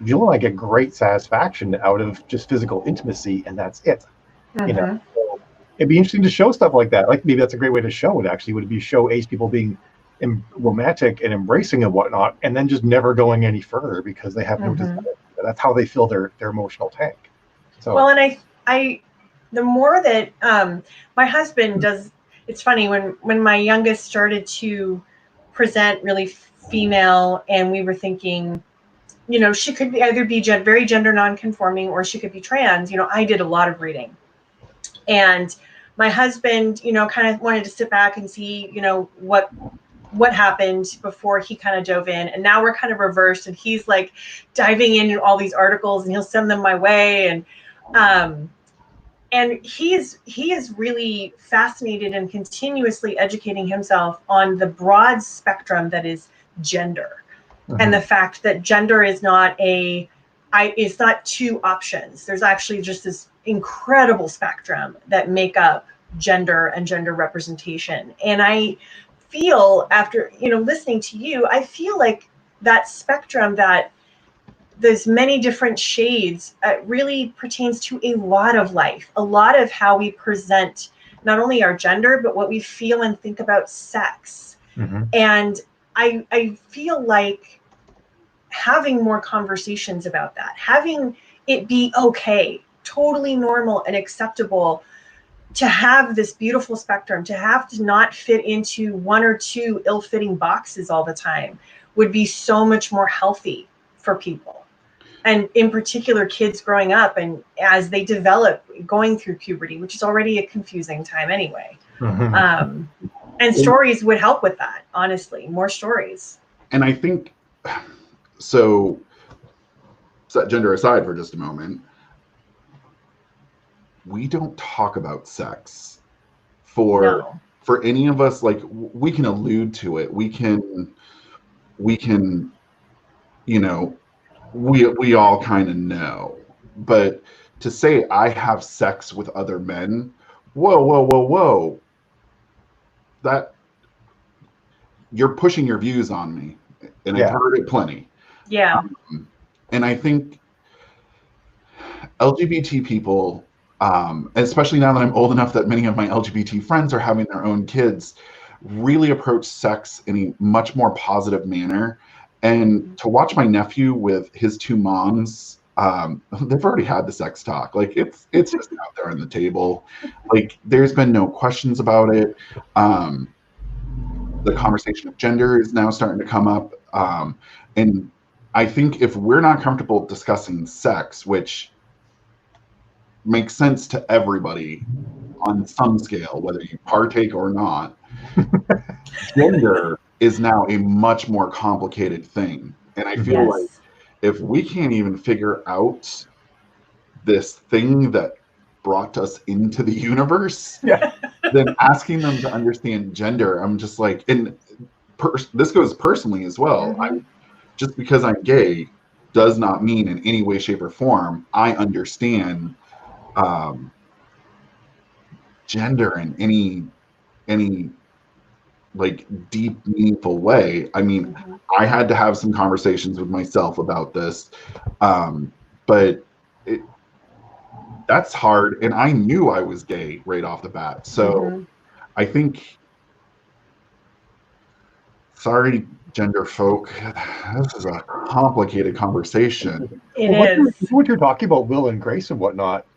Jill and I get great satisfaction out of just physical intimacy, and that's it. So it'd be interesting to show stuff like that. Like, maybe that's a great way to show it, actually. Would it be show ace people being romantic and embracing and whatnot, and then just never going any further because they have no desire. That's how they fill their emotional tank. So,
well, and I the more that my husband does, it's funny, when my youngest started to present really female, and we were thinking, she could either be very gender non-conforming, or she could be trans. I did a lot of reading, and my husband, kind of wanted to sit back and see, what happened before he kind of dove in. And now we're kind of reversed, and he's like diving into all these articles, and he'll send them my way. And he is really fascinated and continuously educating himself on the broad spectrum that is gender, and the fact that gender is not it's not 2 options. There's actually just this incredible spectrum that make up gender and gender representation. And I feel, after listening to you, I feel like that spectrum, that there's many different shades, really pertains to a lot of life, a lot of how we present not only our gender, but what we feel and think about sex. And I feel like having more conversations about that, having it be okay, totally normal and acceptable to have this beautiful spectrum, to not fit into 1 or 2 ill-fitting boxes all the time, would be so much more healthy for people. And in particular, kids growing up and as they develop, going through puberty, which is already a confusing time anyway. And stories would help with that, honestly, more stories.
And I think, so set gender aside for just a moment, we don't talk about sex for any of us. Like, we can allude to it. We can, we all kind of know, but to say I have sex with other men, whoa, that, you're pushing your views on me, and I've heard it plenty. And I think LGBT people, especially now that I'm old enough that many of my LGBT friends are having their own kids, really approach sex in a much more positive manner. And to watch my nephew with his 2 moms, they've already had the sex talk. Like, it's just out there on the table. Like, there's been no questions about it. The conversation of gender is now starting to come up. And I think if we're not comfortable discussing sex, which makes sense to everybody on some scale, whether you partake or not. Gender is now a much more complicated thing. And I feel like if we can't even figure out this thing that brought us into the universe, then asking them to understand gender, I'm just like, and this goes personally as well. Just because I'm gay does not mean in any way, shape, or form I understand gender in any like deep, meaningful way. I mean, I had to have some conversations with myself about this, but that's hard. And I knew I was gay right off the bat. So I think, sorry, gender folk, this is a complicated conversation.
What you're talking about, Will and Grace and whatnot,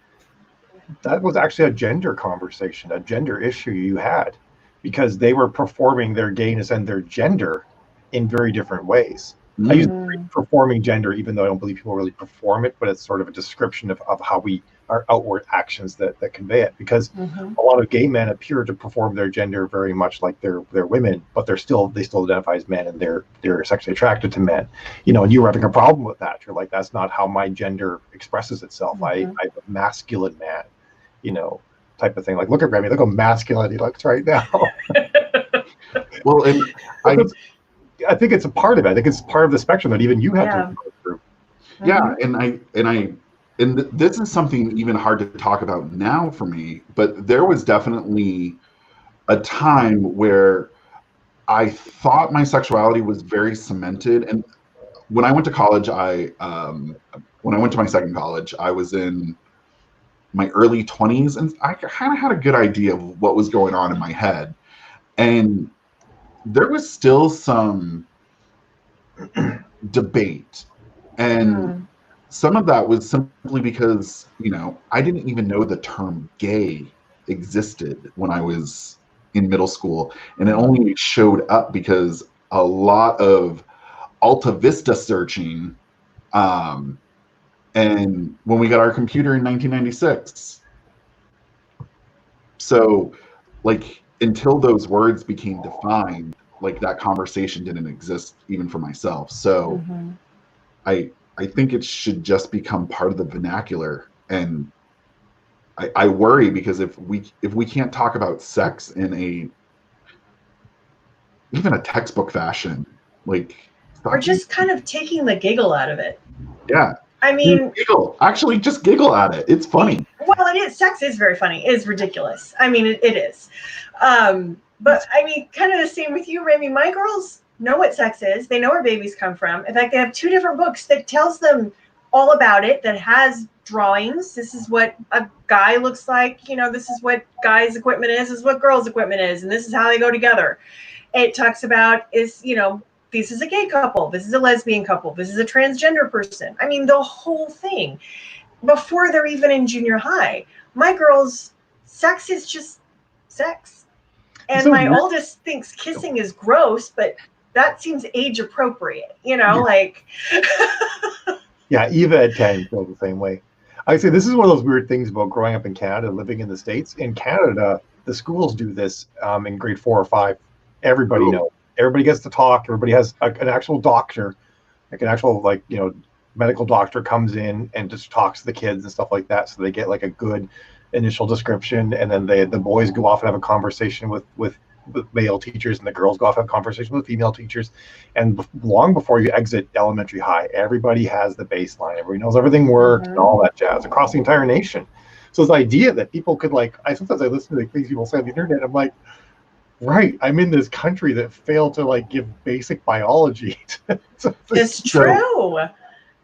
that was actually a gender conversation, a gender issue you had, because they were performing their gayness and their gender in very different ways. I use performing gender, even though I don't believe people really perform it, but it's sort of a description of how our outward actions that convey it. Because a lot of gay men appear to perform their gender very much like they're women, but they still identify as men, and they're sexually attracted to men. You know, and you were having a problem with that. You're like, that's not how my gender expresses itself. I'm a masculine man, you know, type of thing. Like, look at Remy, look how masculine he looks right now.
Well, and
I think it's a part of it. I think it's part of the spectrum that even you had to go through.
Yeah, and this is something even hard to talk about now for me, but there was definitely a time where I thought my sexuality was very cemented. And when I went to college, when I went to my second college, I was in my early 20s, and I kind of had a good idea of what was going on in my head. And there was still some debate. And some of that was simply because, you know, I didn't even know the term gay existed when I was in middle school. And it only showed up because a lot of Alta Vista searching, and when we got our computer in 1996. So, like, until those words became defined, like, that conversation didn't exist even for myself. So I think it should just become part of the vernacular. And I worry, because if we can't talk about sex in even a textbook fashion, like,
or just kind of taking the giggle out of it.
Yeah.
I mean,
giggle. Actually, just giggle at it. It's funny.
Well, it is. Sex is very funny. It is ridiculous. I mean, it is. But I mean, kind of the same with you, Remy. My girls know what sex is. They know where babies come from. In fact, they have 2 different books that tells them all about it, that has drawings. This is what a guy looks like. You know, this is what guys' equipment is. This is what girls' equipment is. And this is how they go together. It talks about this is a gay couple. This is a lesbian couple. This is a transgender person. I mean, the whole thing before they're even in junior high. My girls, sex is just sex. And my oldest thinks kissing is gross, but that seems age appropriate, you know, like.
Yeah, Eva at 10 feels the same way. I say this is one of those weird things about growing up in Canada, living in the States. In Canada, the schools do this in grade 4 or 5. Everybody knows. Everybody gets to talk. Everybody has an actual doctor, like an actual, like, you know, medical doctor comes in and just talks to the kids and stuff like that. So they get like a good initial description, and then the boys go off and have a conversation with male teachers, and the girls go off and have a conversation with female teachers. And long before you exit elementary high, everybody has the baseline. Everybody knows everything works and all that jazz across the entire nation. So this idea that people could, like, sometimes I listen to the things people say on the internet, I'm like, right, I'm in this country that failed to, like, give basic biology.
It's true.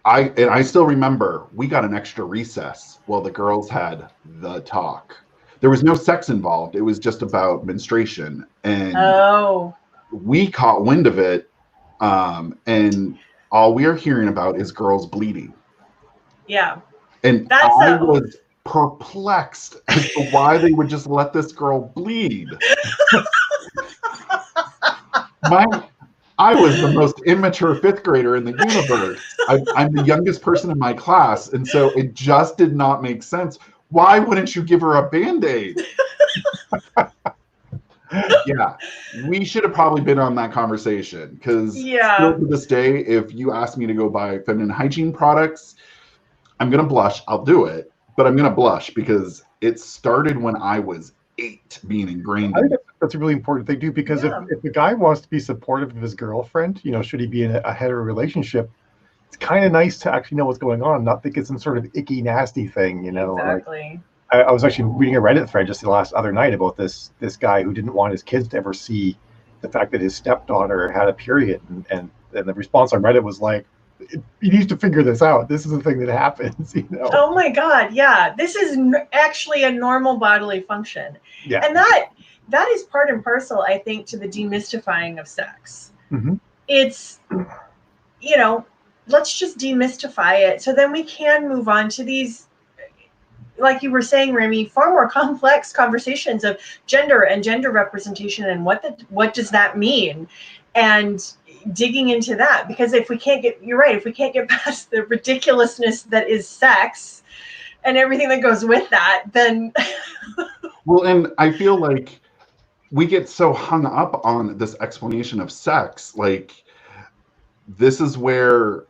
I still remember we got an extra recess while the girls had the talk. There was no sex involved. It was just about menstruation. And we caught wind of it. And all we are hearing about is girls bleeding. Yeah. And I was perplexed as to why they would just let this girl bleed. I was the most immature 5th grader in the universe. I'm the youngest person in my class, and so it just did not make sense. Why wouldn't you give her a Band-Aid? Yeah, we should have probably been on that conversation, because still to this day, if you ask me to go buy feminine hygiene products, I'm going to blush. I'll do it, but I'm going to blush because it started when I was 8, being ingrained.
I think that's a really important thing too, because if the guy wants to be supportive of his girlfriend, should he be in a hetero relationship, it's kind of nice to actually know what's going on, not think it's some sort of icky, nasty thing,
Exactly.
I was actually reading a Reddit thread just the other night about this guy who didn't want his kids to ever see the fact that his stepdaughter had a period, and the response on Reddit was like, he needs to figure this out. This is the thing that happens,
Oh my God, yeah. This is actually a normal bodily function.
Yeah.
And that is part and parcel, I think, to the demystifying of sex.
Mm-hmm.
It's, let's just demystify it, so then we can move on to these, like you were saying, Remy, far more complex conversations of gender and gender representation and what does that mean, and digging into that. Because if we can't get past the ridiculousness that is sex and everything that goes with that, then
well, and I feel like we get so hung up on this explanation of sex, like this is where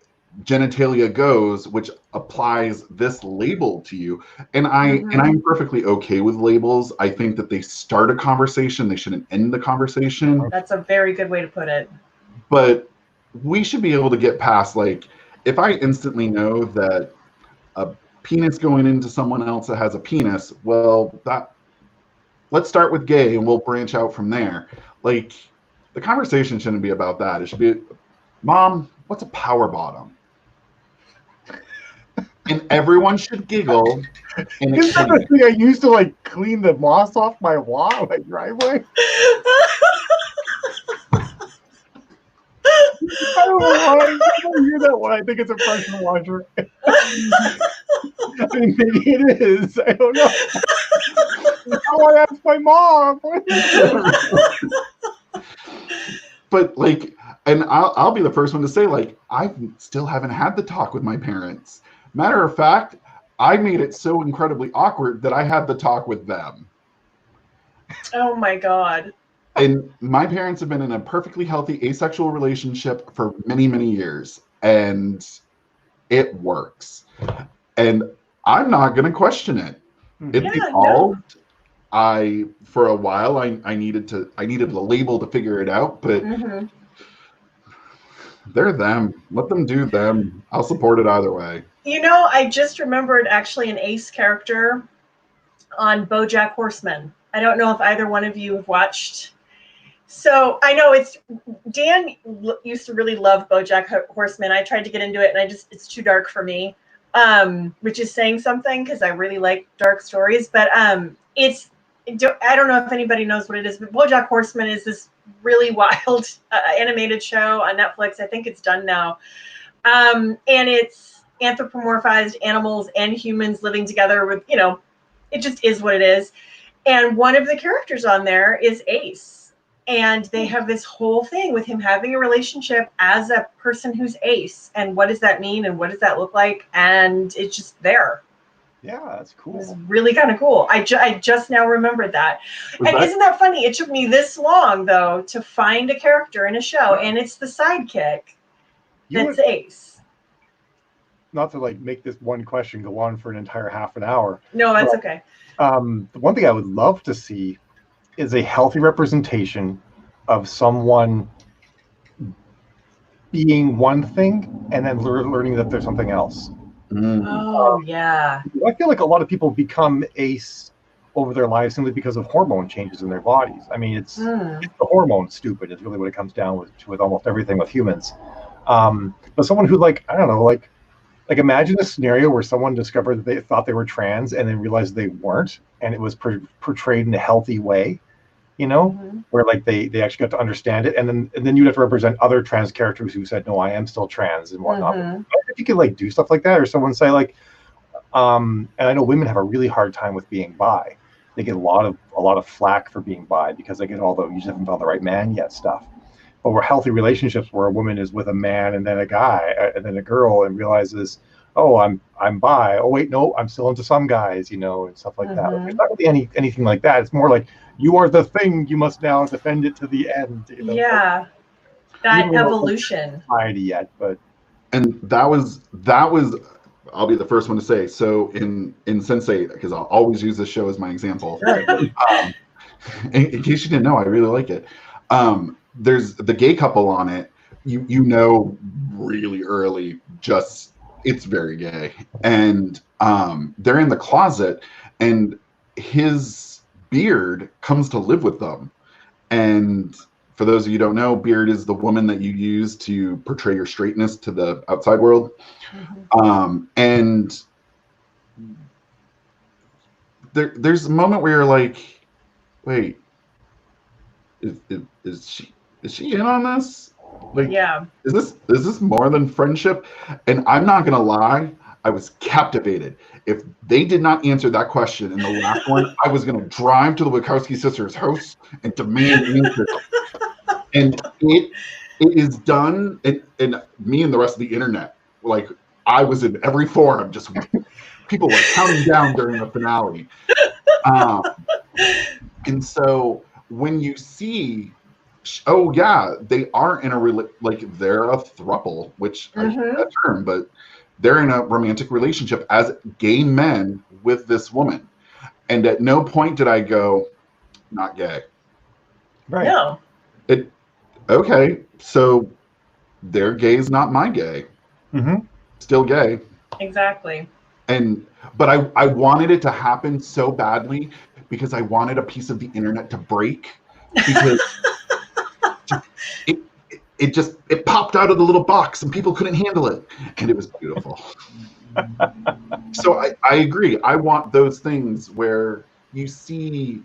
genitalia goes, which applies this label to you. And I'm perfectly okay with labels. I think that they start a conversation, they shouldn't end the conversation.
That's a very good way to put it. But
we should be able to get past, like, if I instantly know that a penis going into someone else that has a penis, well, let's start with gay and we'll branch out from there. Like, the conversation shouldn't be about that. It should be, Mom, what's a power bottom? And everyone should giggle. And
isn't that the thing I used to clean the moss off my wall, driveway? I don't know why I don't hear that one. I think it's a pressure washer. I mean, maybe it is. I don't know. I want to ask my mom.
But and I'll be the first one to say, I still haven't had the talk with my parents. Matter of fact, I made it so incredibly awkward that I had the talk with them.
Oh my God.
And my parents have been in a perfectly healthy asexual relationship for many, many years, and it works. And I'm not going to question it. It evolved. No. For a while, I needed the label to figure it out, but they're them. Let them do them. I'll support it either way.
I just remembered actually an ace character on Bojack Horseman. I don't know if either one of you have watched. So I know Dan used to really love Bojack Horseman. I tried to get into it and it's too dark for me, which is saying something because I really like dark stories. But I don't know if anybody knows what it is, but Bojack Horseman is this really wild animated show on Netflix. I think it's done now. And it's anthropomorphized animals and humans living together with, it just is what it is. And one of the characters on there is Ace. And they have this whole thing with him having a relationship as a person who's ace. And what does that mean? And what does that look like? And it's just there.
Yeah, that's cool.
It's really kind of cool. I just now remembered that. Isn't that funny? It took me this long, though, to find a character in a show. And it's the sidekick that's ace.
Not to make this one question go on for an entire half an hour.
No, that's okay.
The one thing I would love to see is a healthy representation of someone being one thing and then learning that there's something else.
Oh, yeah.
I feel like a lot of people become ace over their lives simply because of hormone changes in their bodies. I mean, it's the hormone stupid is really what it comes down with almost everything with humans. But someone who I don't know, imagine a scenario where someone discovered that they thought they were trans and then realized they weren't, and it was portrayed in a healthy way, where they actually got to understand it, and then you'd have to represent other trans characters who said, no, I am still trans and whatnot. If you could do stuff like that, or someone say and I know women have a really hard time with being bi. They get a lot of flack for being bi because they get all the "you just haven't found the right man yet" stuff. But we're healthy relationships where a woman is with a man and then a guy and then a girl and realizes, oh, I'm bi. Oh wait, no, I'm still into some guys, you know, and stuff like that. There's not really anything like that. It's more like you are the thing. You must now defend it to the end. You know?
Yeah, that evolution.
Society yet, but
and that was. I'll be the first one to say. So in Sense8, because I'll always use this show as my example. In case you didn't know, I really like it. There's the gay couple on it. You know really early, just it's very gay, and they're in the closet, and his beard comes to live with them. And for those of you who don't know, beard is the woman that you use to portray your straightness to the outside world. And there's a moment where you're like, wait, is she in on this? Like,
yeah,
is this more than friendship? And I'm not gonna lie, I was captivated. If they did not answer that question in the last one, I was gonna drive to the Wachowski sisters' house and demand answers. And it is done, and me and the rest of the internet, like I was in every forum, just people were counting down during the finale. And so when you see, oh yeah, they are in a like they're a throuple, which I hate that term, but they're in a romantic relationship as gay men with this woman. And at no point did I go, not gay.
right.
no,
Okay, so their gay is not my gay. Still gay.
exactly.
But I wanted it to happen so badly because I wanted a piece of the internet to break, because it popped out of the little box and people couldn't handle it, and it was beautiful. So I agree. I want those things where you see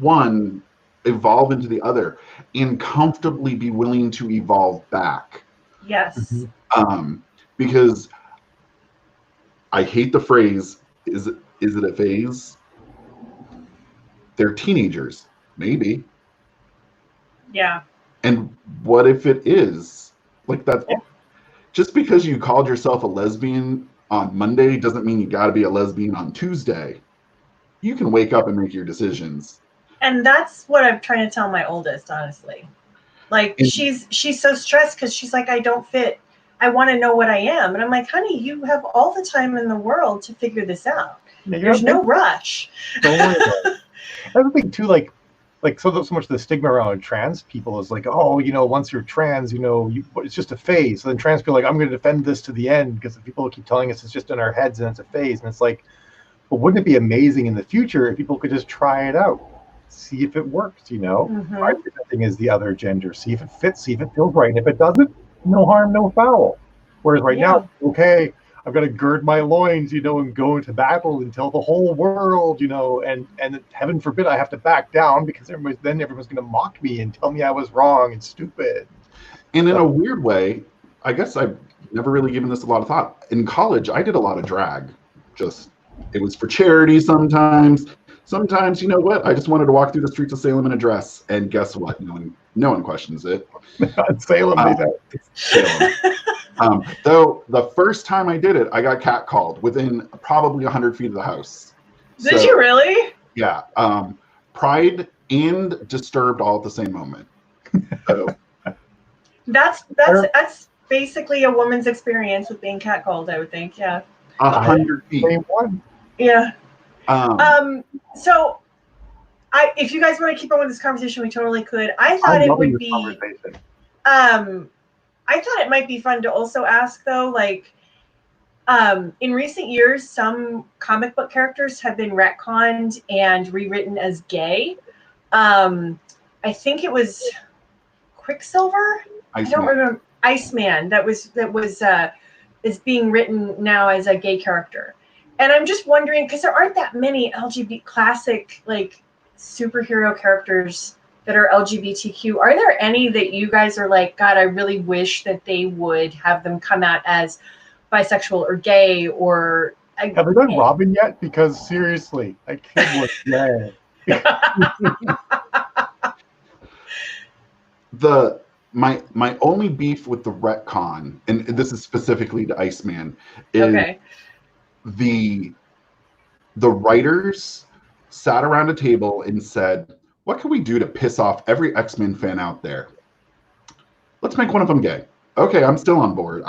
one evolve into the other and comfortably be willing to evolve back.
Yes.
Because I hate the phrase, is it a phase? They're teenagers, maybe.
Yeah.
And what if it is? Like that, just because you called yourself a lesbian on Monday doesn't mean you got to be a lesbian on Tuesday. You can wake up and make your decisions.
And that's what I'm trying to tell my oldest, honestly. Like, she's so stressed because she's like, I don't fit. I want to know what I am. And I'm like, honey, you have all the time in the world to figure this out. There's no rush.
Don't worry about it. That's the thing too, like so much of the stigma around trans people is like, oh, you know, once you're trans, you know, it's just a phase. So then trans people are like, I'm going to defend this to the end because people keep telling us it's just in our heads and it's a phase. And it's like, well, wouldn't it be amazing in the future if people could just try it out, see if it works, you know? My thing is the other gender, see if it fits, see if it feels right. And if it doesn't, no harm, no foul. Whereas right now, okay, I've got to gird my loins, you know, and go into battle and tell the whole world, you know, and heaven forbid I have to back down because everyone's going to mock me and tell me I was wrong and stupid.
And in a weird way, I guess I've never really given this a lot of thought. In college, I did a lot of drag. It was for charity sometimes. Sometimes, you know what? I just wanted to walk through the streets of Salem in a dress, and guess what? No one questions it.
Salem.
Though the first time I did it, I got catcalled within probably 100 feet of the house.
Did you really?
Yeah. Pride and disturbed all at the same moment. So,
that's basically a woman's experience with being catcalled, I would think. Yeah.
100 feet.
Same one.
Yeah. So if you guys want to keep on with this conversation, we totally could. I thought it would be I thought it might be fun to also ask, though, like, in recent years, some comic book characters have been retconned and rewritten as gay. I think it was Quicksilver. I don't remember. Iceman. That is being written now as a gay character. And I'm just wondering, because there aren't that many LGBT classic, like, superhero characters that are LGBTQ. Are there any that you guys are like, God, I really wish that they would have them come out as bisexual or gay or...
Have they done Robin yet? Because seriously, that kid was gay.
my only beef with the retcon, and this is specifically to Iceman, is
Okay.
the writers sat around a table and said, what can we do to piss off every X-Men fan out there? Let's make one of them gay. Okay, I'm still on board.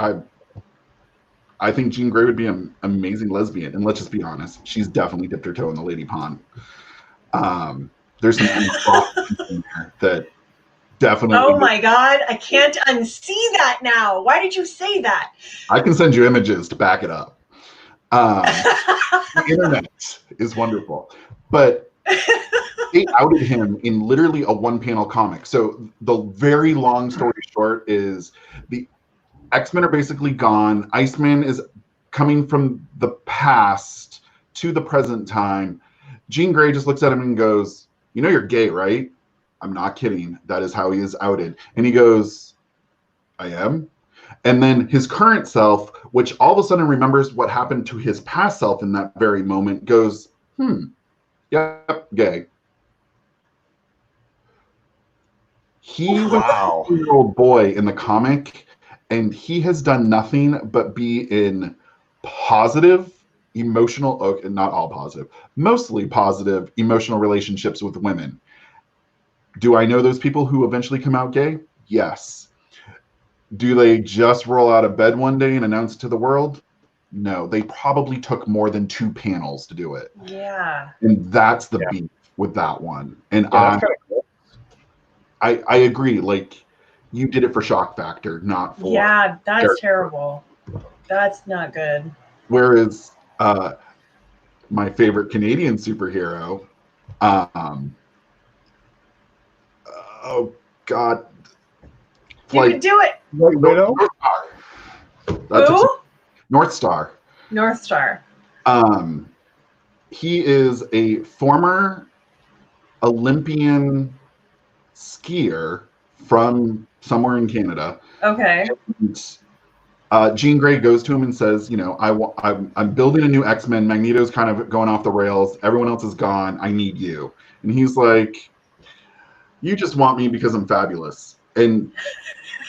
I think Jean Grey would be an amazing lesbian, and let's just be honest, she's definitely dipped her toe in the lady pond. There's some in there that definitely.
Oh my God, I can't unsee that now. Why did you say that?
I can send you images to back it up. The internet is wonderful, but they outed him in literally a one-panel comic. So the very long story short is the X-Men are basically gone. Iceman is coming from the past to the present time. Jean Grey just looks at him and goes, you know you're gay, right? I'm not kidding. That is how he is outed. And he goes, I am? And then his current self, which all of a sudden remembers what happened to his past self in that very moment, goes, yep, gay. He was a 15-year-old boy in the comic, and he has done nothing but be in positive, emotional, not all positive, mostly positive emotional relationships with women. Do I know those people who eventually come out gay? Yes. Do they just roll out of bed one day and announce it to the world? No, they probably took more than 2 panels to do it.
Yeah.
And that's the beef with that one. And
that's kinda cool.
I agree. Like, you did it for shock factor, not for.
Yeah, that's terrible. That's not good.
Whereas my favorite Canadian superhero, oh God,
You can do it.
Widow?
Who?
North Star.
North Star.
He is a former Olympian skier from somewhere in Canada.
Okay.
And, Jean Grey goes to him and says, you know, I'm building a new X-Men. Magneto's kind of going off the rails. Everyone else is gone. I need you. And he's like, you just want me because I'm fabulous. And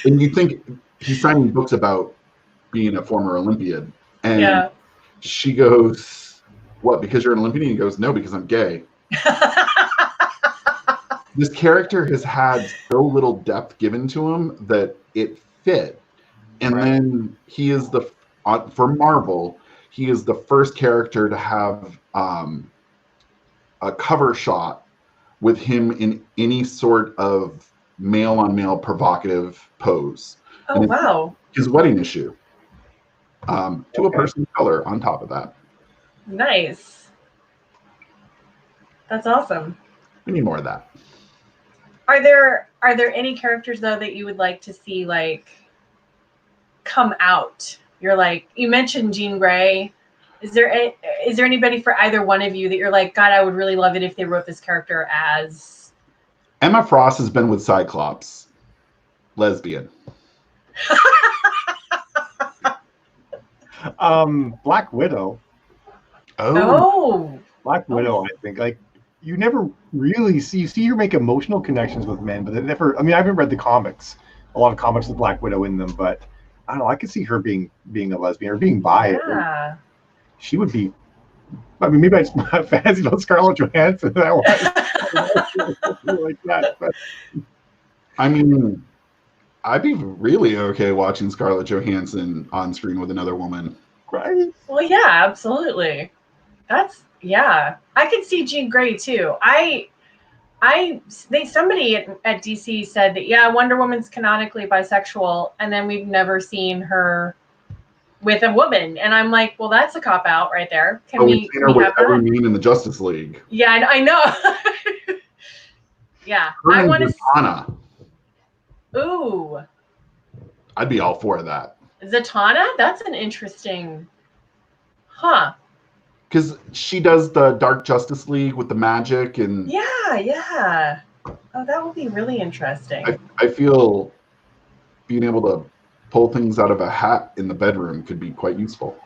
you think he's signing books about being a former Olympian. And she goes, what, because you're an Olympian? And he goes, no, because I'm gay. This character has had so little depth given to him that it fit. And then he is for Marvel, he is the first character to have a cover shot with him in any sort of male-on-male provocative pose.
Oh, wow.
His wedding issue. To a person of color on top of that.
Nice. That's awesome.
We need more of that.
Are there any characters though that you would like to see like come out? You're like, you mentioned Jean Grey. Is there anybody for either one of you that you're like, God, I would really love it if they wrote this character as?
Emma Frost has been with Cyclops. Lesbian.
Black Widow.
Oh.
Black Widow, I think. Like, you never really see her make emotional connections with men, but they never. I mean, I haven't read the comics, a lot of comics with Black Widow in them, but I don't know. I could see her being a lesbian or being bi.
Yeah.
She would be. I mean, maybe I just have fantasy about Scarlett Johansson. Like that, but.
I mean, I'd be really okay watching Scarlett Johansson on screen with another woman.
Right.
Well, yeah, absolutely. I could see Jean Grey too. Somebody at DC said that Wonder Woman's canonically bisexual, and then we've never seen her with a woman, and I'm like, well, that's a cop out right there.
We've seen her with every mean in the Justice League.
Yeah, I know. Yeah, I want to.
Zatanna.
Ooh.
I'd be all for that.
Zatanna? That's an interesting. Huh.
Because she does the Dark Justice League with the magic and.
Yeah. Oh, that would be really interesting.
I feel being able to pull things out of a hat in the bedroom could be quite useful.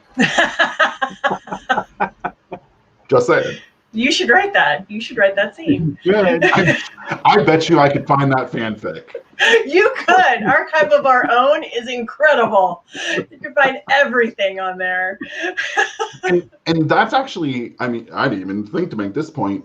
Just saying.
You should write that. You should write that scene.
Good.
I bet you I could find that fanfic.
You could. Archive of Our Own is incredible. You can find everything on there.
And that's actually, I mean, I didn't even think to make this point.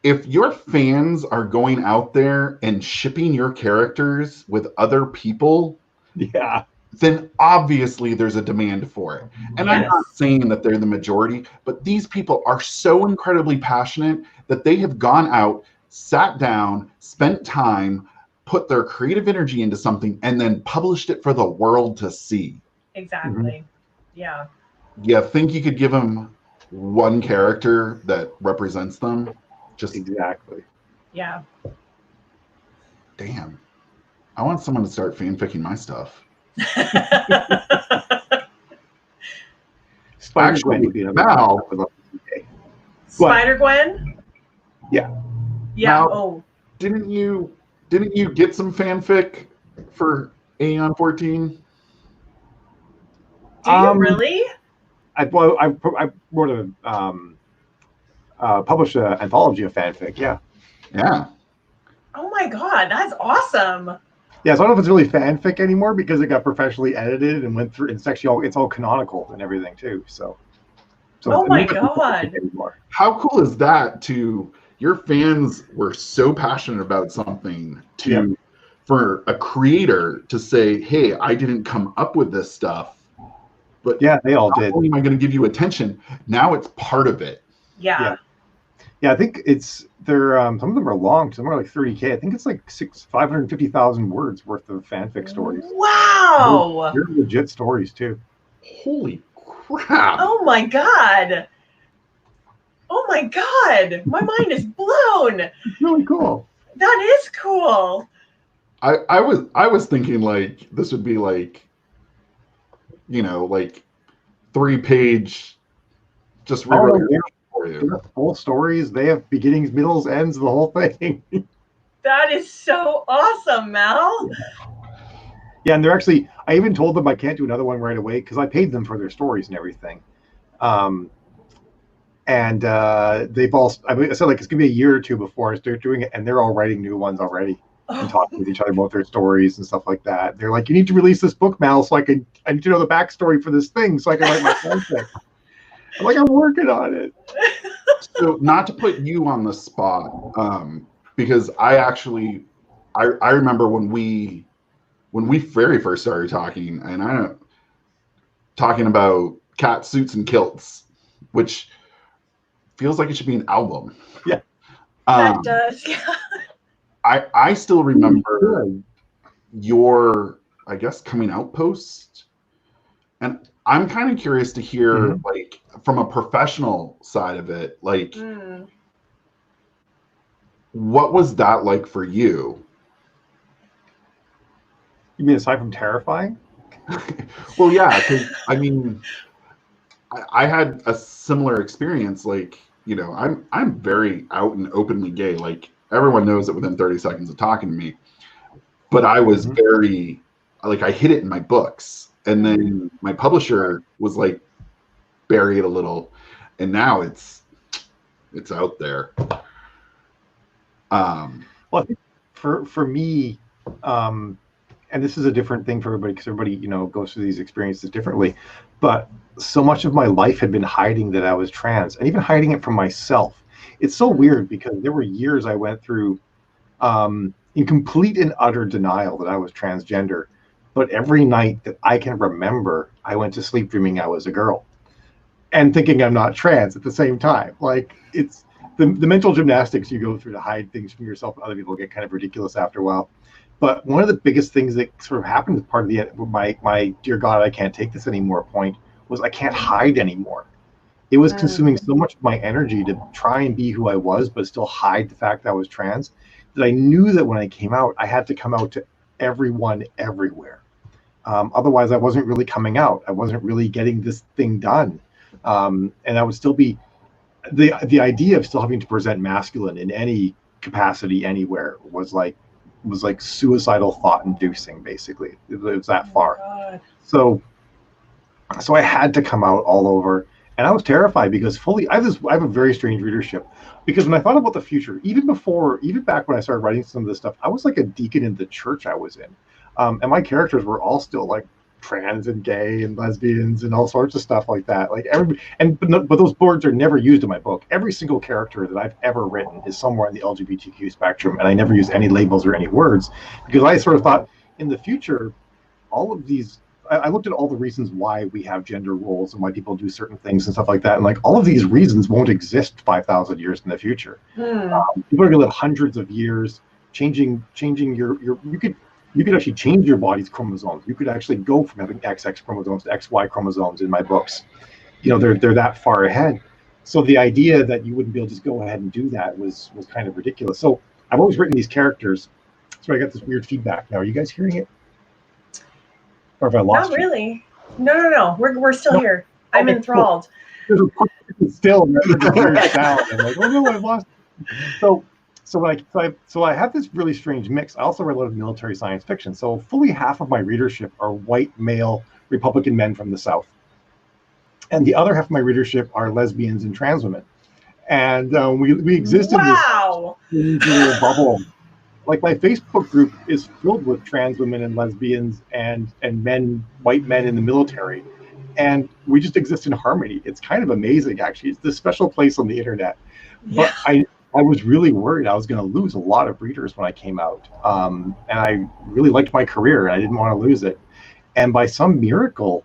If your fans are going out there and shipping your characters with other people,
Yeah.
then obviously there's a demand for it. And I'm not saying that they're the majority, but these people are so incredibly passionate that they have gone out, sat down, spent time, put their creative energy into something, and then published it for the world to see.
Exactly. Yeah.
You think you could give them one character that represents them? Just
Exactly.
Yeah.
damn. I want someone to start fanficking my stuff.
Spider-Gwen would be another
now-
one.
Spider-Gwen?
Yeah.
Yeah.
Now-
Oh.
Didn't you get some fanfic for Aeon 14?
Do you really?
I wrote published an anthology of fanfic. Yeah.
Yeah.
Oh my God, that's awesome.
Yeah, so I don't know if it's really fanfic anymore because it got professionally edited and went through. It's actually it's all canonical and everything too. So
Oh my
it's not
God.
fanfic anymore.
How cool is that? To your fans were so passionate about something for a creator to say, "Hey, I didn't come up with this stuff, but
Yeah, they all
not
did.
only am I going to give you attention, now it's part of it."
Yeah.
Yeah, I think they're some of them are long. Some are like 30K. I think it's like 550,000 words worth of fanfic stories.
Wow.
They're legit stories too.
Holy crap!
Oh my God. Oh my God. My mind is blown.
It's really cool.
That is cool.
I was thinking like this would be like, like 3-page, just rewrite it for you.
They're full stories. They have beginnings, middles, ends, the whole thing.
That is so awesome, Mal.
Yeah, and they're actually. I even told them I can't do another one right away because I paid them for their stories and everything. And they've all. I said like it's gonna be a year or two before I start doing it, and they're all writing new ones already and talking with each other about their stories and stuff like that. They're like, "You need to release this book, Mal, so I need to know the backstory for this thing, so I can write my fanfic." I'm like, I'm working on it.
So not to put you on the spot, because I remember when we very first started talking, and talking about cat suits and kilts, which feels like it should be an album.
Yeah.
That does. Yeah.
I still remember your, I guess, coming out post, and I'm kind of curious to hear, like, from a professional side of it, like, what was that like for you?
You mean aside from terrifying?
Well, yeah, because I mean, I had a similar experience. Like, I'm very out and openly gay. Like, everyone knows it within 30 seconds of talking to me. But I was very, like, I hid it in my books. And then my publisher was like, bury it a little. And now it's out there.
Well, I think for me, and this is a different thing for everybody because everybody, goes through these experiences differently. But so much of my life had been hiding that I was trans, and even hiding it from myself. It's so weird because there were years I went through in complete and utter denial that I was transgender. But every night that I can remember, I went to sleep dreaming I was a girl and thinking I'm not trans at the same time. Like, it's the mental gymnastics you go through to hide things from yourself and other people get kind of ridiculous after a while. But one of the biggest things that sort of happened as part of my dear God, I can't take this anymore point was I can't hide anymore. It was consuming so much of my energy to try and be who I was, but still hide the fact that I was trans, that I knew that when I came out, I had to come out to everyone everywhere. Otherwise, I wasn't really coming out. I wasn't really getting this thing done. And I would still be, the idea of still having to present masculine in any capacity anywhere was like suicidal thought inducing, basically. It was that far. So I had to come out all over. And I was terrified because I have a very strange readership, because when I thought about the future, even back when I started writing some of this stuff, I was like a deacon in the church I was in. And my characters were all still like trans and gay and lesbians and all sorts of stuff like that. Like but those words are never used in my book. Every single character that I've ever written is somewhere in the LGBTQ spectrum, and I never use any labels or any words, because I sort of thought in the future, all of these, I looked at all the reasons why we have gender roles and why people do certain things and stuff like that. And like all of these reasons won't exist 5,000 years in the future. People are going to live hundreds of years, changing you could actually change your body's chromosomes. You could actually go from having XX chromosomes to XY chromosomes in my books. They're that far ahead. So the idea that you wouldn't be able to just go ahead and do that was kind of ridiculous. So I've always written these characters. So I got this weird feedback. Now, are you guys hearing it? Or have I lost
Not really. No. We're still here. I'm enthralled.
Cool. Still, I'm like, oh no, I've lost. So I have this really strange mix. I also read a lot of military science fiction. So fully half of my readership are white male Republican men from the South, and the other half of my readership are lesbians and trans women. And we exist in this little bubble. Like my Facebook group is filled with trans women and lesbians and white men in the military, and we just exist in harmony. It's kind of amazing, actually. It's this special place on the internet.
Yeah.
But I was really worried I was going to lose a lot of readers when I came out, and I really liked my career, and I didn't want to lose it. And by some miracle,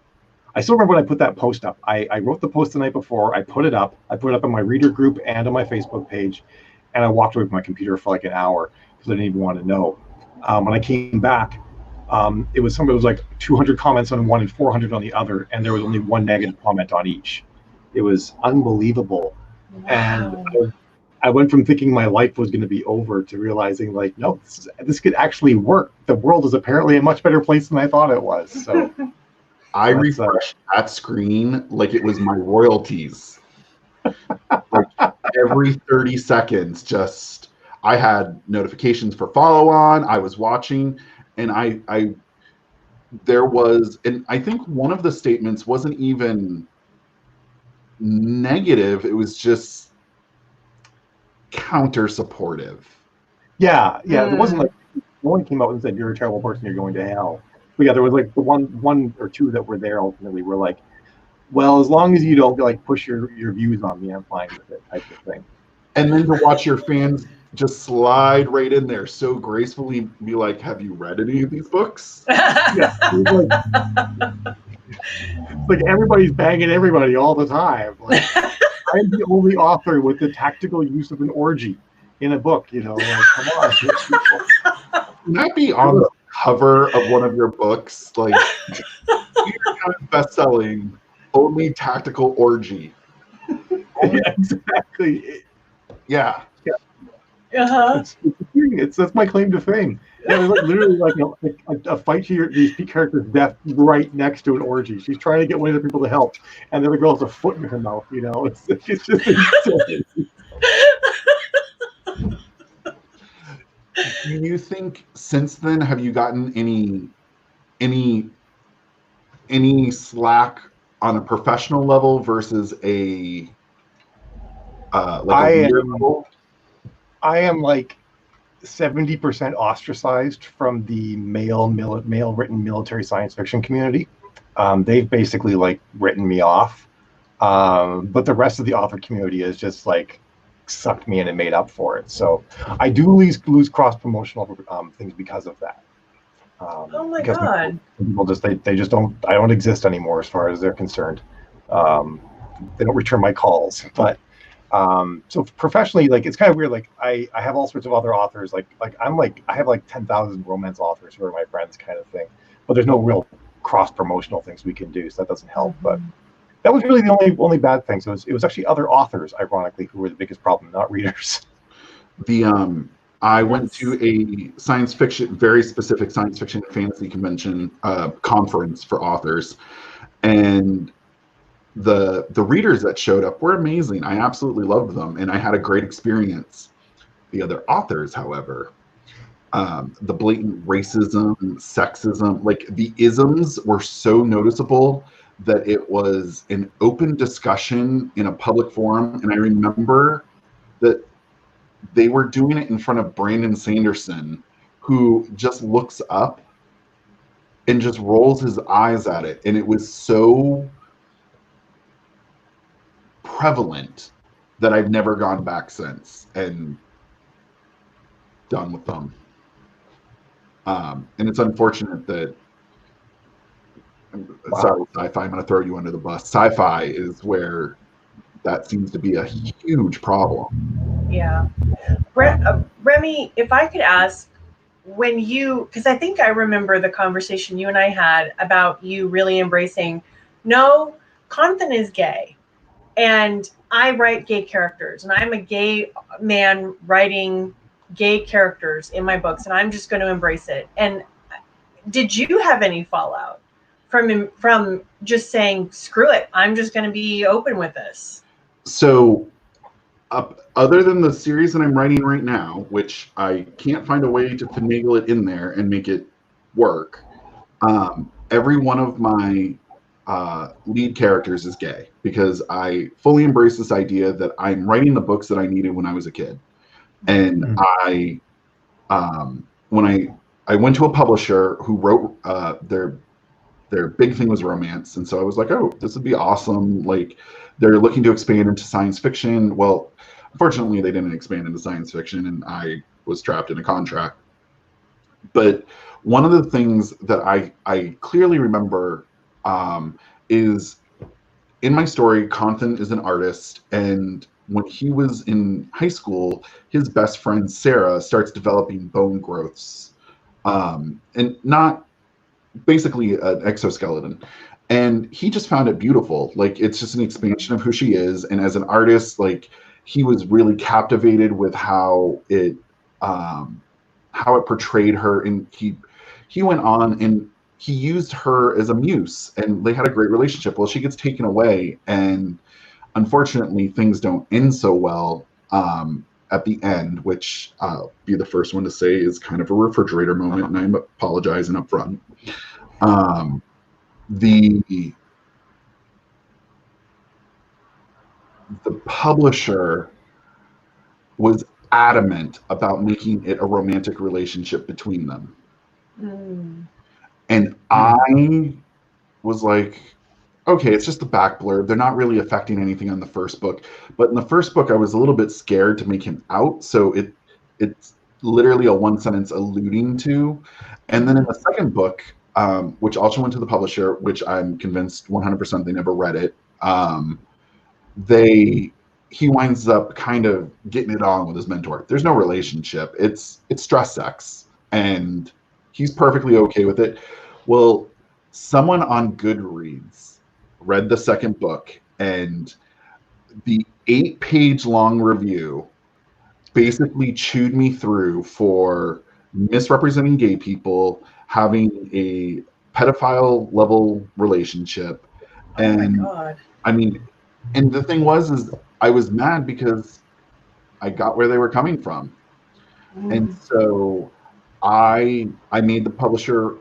I still remember when I put that post up. I wrote the post the night before. I put it up. I put it up on my reader group and on my Facebook page, and I walked away from my computer for like an hour because I didn't even want to know. When I came back, it was like 200 comments on one and 400 on the other, and there was only one negative comment on each. It was unbelievable.
Wow.
And I went from thinking my life was going to be over to realizing, like, no, this could actually work. The world is apparently a much better place than I thought it was. So
I refreshed that screen like it was my royalties. Like every 30 seconds, just I had notifications for follow on. I was watching, and there was, and I think one of the statements wasn't even negative. It was just counter supportive.
Yeah. It wasn't like no one came out and said you're a terrible person, you're going to hell. But yeah, there was like the one or two that were there ultimately were like, well, as long as you don't like push your views on me, I'm fine with it, type of thing.
And then to watch your fans just slide right in there so gracefully, be like, have you read any of these books?
Yeah. Like everybody's banging everybody all the time. Like, I'm the only author with the tactical use of an orgy in a book, like, come on.
Can that be on the cover of one of your books? Like, best-selling, only tactical orgy.
Yeah, exactly.
Yeah.
Uh-huh.
That's my claim to fame. Yeah, there's like literally like a fight to these characters' death right next to an orgy. She's trying to get one of the people to help, and the other girl has a foot in her mouth. It's just insane.
Do you think since then have you gotten any slack on a professional level versus a level?
I am like 70% ostracized from the male written military science fiction community. They've basically like written me off, but the rest of the author community is just like sucked me in and made up for it. So I do lose cross promotional things because of that.
Oh my god!
People just they just don't. I don't exist anymore as far as they're concerned. They don't return my calls, but. So professionally, like it's kind of weird. Like I have all sorts of other authors. Like I have like 10,000 romance authors who are my friends, kind of thing. But there's no real cross promotional things we can do, so that doesn't help. But that was really the only bad thing. So it was actually other authors, ironically, who were the biggest problem, not readers.
I went to a science fiction, very specific science fiction fantasy convention conference for authors, and the readers that showed up were amazing. I absolutely loved them, and I had a great experience. The other authors, however, the blatant racism, sexism, like the isms were so noticeable that it was an open discussion in a public forum. And I remember that they were doing it in front of Brandon Sanderson, who just looks up and just rolls his eyes at it. And it was so prevalent that I've never gone back since and done with them. And it's unfortunate that, sorry, sci-fi, I'm going to throw you under the bus. Sci-fi is where that seems to be a huge problem.
Yeah. Remy, if I could ask, when you, because I think I remember the conversation you and I had about you really embracing, no, Contan is gay, and I write gay characters, and I'm a gay man writing gay characters in my books, and I'm just going to embrace it. And did you have any fallout from just saying, screw it, I'm just going to be open with this?
So other than the series that I'm writing right now, which I can't find a way to finagle it in there and make it work, every one of my lead characters is gay, because I fully embrace this idea that I'm writing the books that I needed when I was a kid. And when I went to a publisher who wrote their big thing was romance, and so I was like, oh, this would be awesome. Like, they're looking to expand into science fiction. Well, unfortunately, they didn't expand into science fiction, and I was trapped in a contract. But one of the things that I clearly remember is in my story, Contan is an artist, and when he was in high school, his best friend Sarah starts developing bone growths, and not basically an exoskeleton. And he just found it beautiful. Like, it's just an expansion of who she is. And as an artist, like, he was really captivated with how it portrayed her. And he went on and he used her as a muse, and they had a great relationship. Well, she gets taken away, and unfortunately things don't end so well at the end, which I'll be the first one to say is kind of a refrigerator moment, and I'm apologizing up front. The publisher was adamant about making it a romantic relationship between them. And I was like, okay, it's just the back blurb. They're not really affecting anything on the first book. But in the first book, I was a little bit scared to make him out. So it's literally a one sentence alluding to. And then in the second book, which also went to the publisher, which I'm convinced 100% they never read it, he winds up kind of getting it on with his mentor. There's no relationship. It's stress sex. And he's perfectly okay with it. Well, someone on Goodreads read the second book, and the 8-page long review basically chewed me through for misrepresenting gay people, having a pedophile level relationship. And
oh my God.
I mean, and the thing is I was mad because I got where they were coming from. And so I made the publisher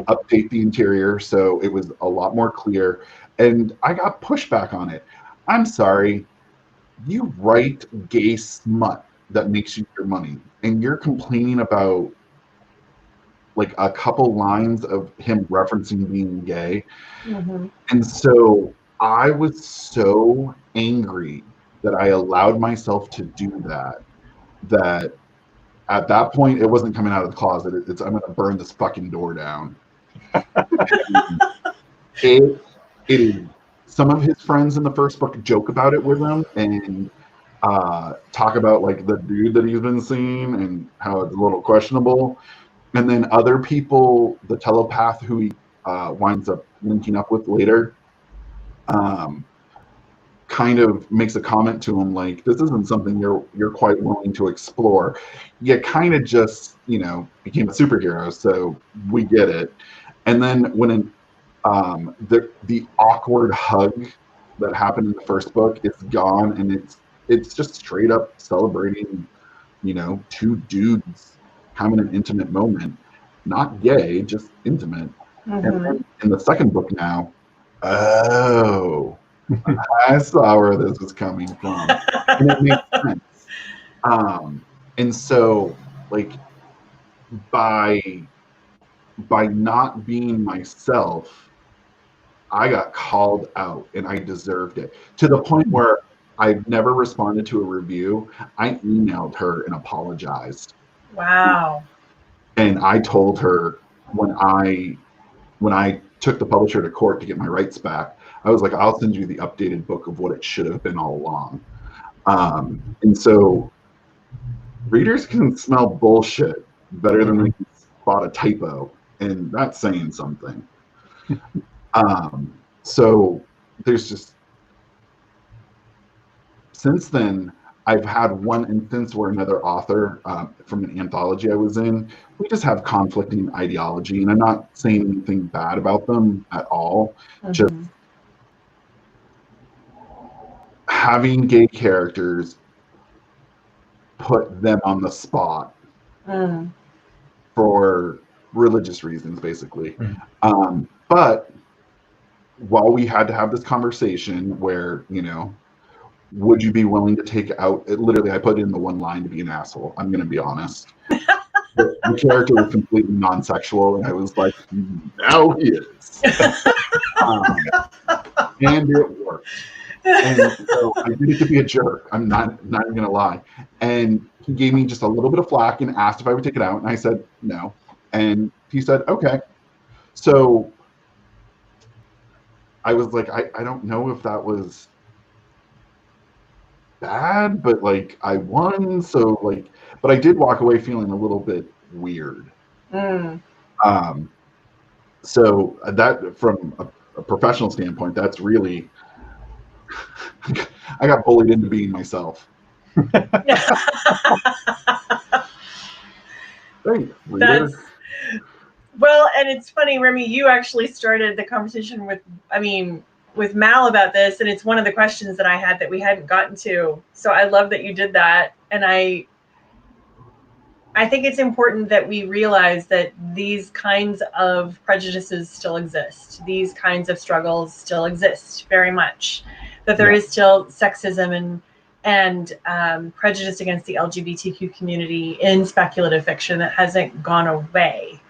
update the interior so it was a lot more clear, and I got pushback on it. I'm sorry, you write gay smut that makes you your money, and you're complaining about like a couple lines of him referencing being gay. And so I was so angry that I allowed myself to do that at that point it wasn't coming out of the closet. It's I'm gonna burn this fucking door down. It is. Some of his friends in the first book joke about it with him and talk about like the dude that he's been seeing and how it's a little questionable. And then other people, the telepath who he winds up linking up with later, kind of makes a comment to him like, this isn't something you're quite willing to explore. You kind of just, became a superhero, so we get it. And then when the awkward hug that happened in the first book is gone, and it's just straight up celebrating, two dudes having an intimate moment, not gay, just intimate. And then in the second book now, oh, I saw where this was coming from. And it makes sense. And so, like, by not being myself, I got called out, and I deserved it, to the point where I've never responded to a review. I emailed her and apologized.
Wow.
And I told her when I took the publisher to court to get my rights back, I was like, I'll send you the updated book of what it should have been all along. And so readers can smell bullshit better than they can spot a typo, and that's saying something. So there's just, since then, I've had one instance where another author from an anthology I was in, we just have conflicting ideology, and I'm not saying anything bad about them at all. Just having gay characters put them on the spot for religious reasons, basically. But while we had to have this conversation where, you know, would you be willing to take out, literally I put in the one line to be an asshole, I'm going to be honest. The character was completely non-sexual, and I was like, now he is. And it worked. And so I did it to be a jerk. I'm not even gonna lie. And he gave me just a little bit of flack and asked if I would take it out, and I said no. And he said, okay. So I was like, I don't know if that was bad, but like I won, so like, but I did walk away feeling a little bit weird. So that, from a professional standpoint, that's really, I got bullied into being myself. Thanks, reader.
Well, and it's funny, Remy, you actually started the conversation with Mal about this, and it's one of the questions that I had that we hadn't gotten to. So I love that you did that. And I think it's important that we realize that these kinds of prejudices still exist. These kinds of struggles still exist very much. That there is still sexism and prejudice against the LGBTQ community in speculative fiction that hasn't gone away.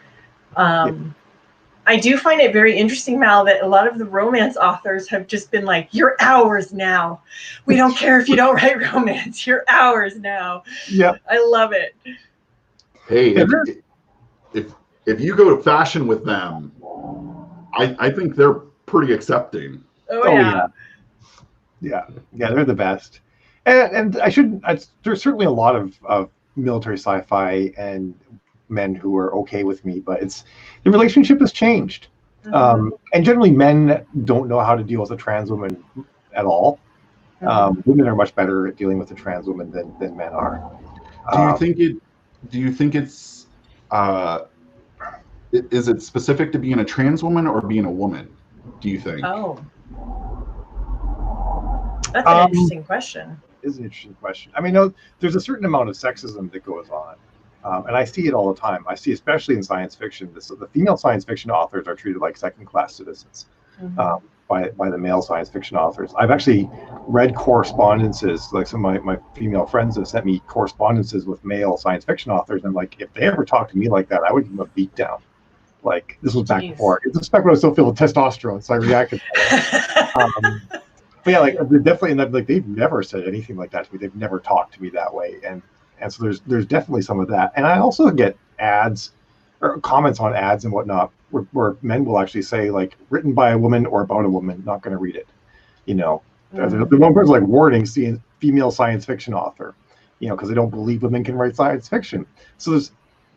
I do find it very interesting, Mal, that a lot of the romance authors have just been like, you're ours now. We don't care if you don't write romance. You're ours now.
Yeah.
I love it.
Hey, if you go to fashion with them, I think they're pretty accepting.
Oh yeah.
Yeah, they're the best. And there's certainly a lot of military sci-fi and men who are okay with me, but the relationship has changed. And generally men don't know how to deal with a trans woman at all. Women are much better at dealing with a trans woman than men are. Do you think it's is it specific to being a trans woman or being a woman, do you think?
Oh, that's an interesting question.
It is an interesting question. I mean, there's a certain amount of sexism that goes on. And I see it all the time. I see, especially in science fiction, the female science fiction authors are treated like second-class citizens by the male science fiction authors. I've actually read correspondences, like some of my female friends have sent me correspondences with male science fiction authors. And I'm like, if they ever talk to me like that, I would give them a beat down. Like, this was back before. It's back when I was still filled with testosterone, so I reacted. But yeah, like, definitely, and like, they've never said anything like that to me. They've never talked to me that way. And so there's definitely some of that. And I also get ads or comments on ads and whatnot where men will actually say, like, written by a woman or about a woman, not going to read it. You know, the one person's like, warning, seeing female science fiction author, you know, because they don't believe women can write science fiction. So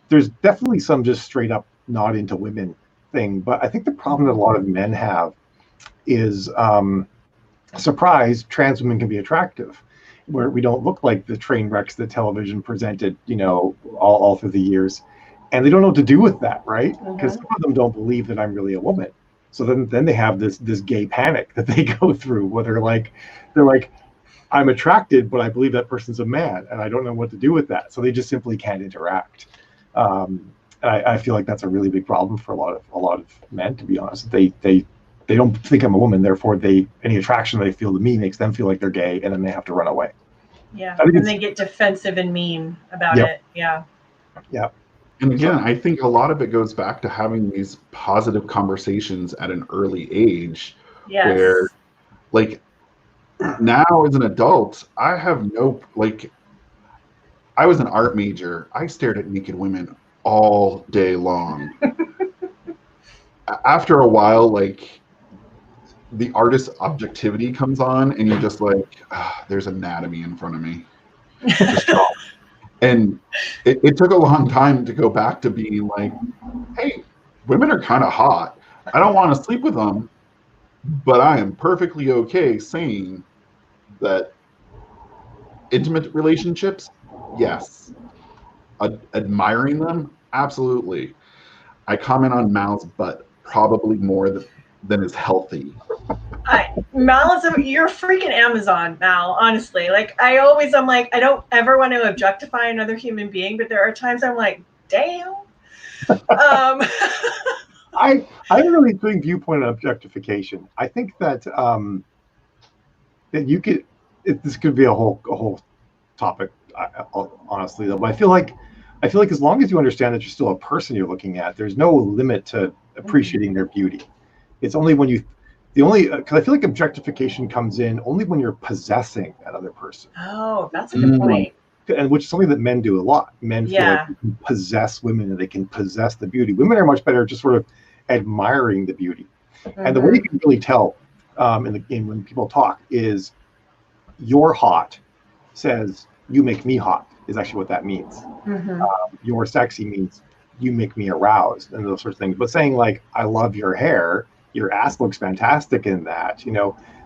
there's definitely some just straight up not into women thing. But I think the problem that a lot of men have is, surprise, trans women can be attractive, where we don't look like the train wrecks that television presented, you know, all through the years. And they don't know what to do with that, right? Because some of them don't believe that I'm really a woman. So then they have this gay panic that they go through, where they're like, I'm attracted, but I believe that person's a man, and I don't know what to do with that. So they just simply can't interact. And I feel like that's a really big problem for a lot of men, to be honest. They they don't think I'm a woman, therefore any attraction they feel to me makes them feel like they're gay, and then they have to run away.
Yeah, and they get defensive and mean about it. Yeah.
Yeah.
And again, I think a lot of it goes back to having these positive conversations at an early age.
Yes.
Where, like, now as an adult, I have no, like, I was an art major. I stared at naked women all day long. After a while, like, the artist's objectivity comes on, and you're just like, there's anatomy in front of me. Just drop. And it took a long time to go back to being like, hey, women are kind of hot. I don't want to sleep with them, but I am perfectly okay saying that intimate relationships, yes. Admiring them, absolutely. I comment on Mal's butt probably more than is healthy.
Mal you're freaking Amazon, Mal, honestly. Like, I'm like, I don't ever want to objectify another human being, but there are times I'm like, damn.
I don't really think viewpoint on objectification. I think that that you could, this could be a whole topic, honestly, though. But I feel like as long as you understand that you're still a person you're looking at, there's no limit to appreciating their beauty. It's only when because I feel like objectification comes in only when you're possessing another person.
Oh, that's a good point.
And which is something that men do a lot. Men feel like they can possess women and they can possess the beauty. Women are much better just sort of admiring the beauty. And the way you can really tell when people talk is you're hot says you make me hot is actually what that means. You're sexy means you make me aroused and those sorts of things. But saying like, I love your hair, your ass looks fantastic in that,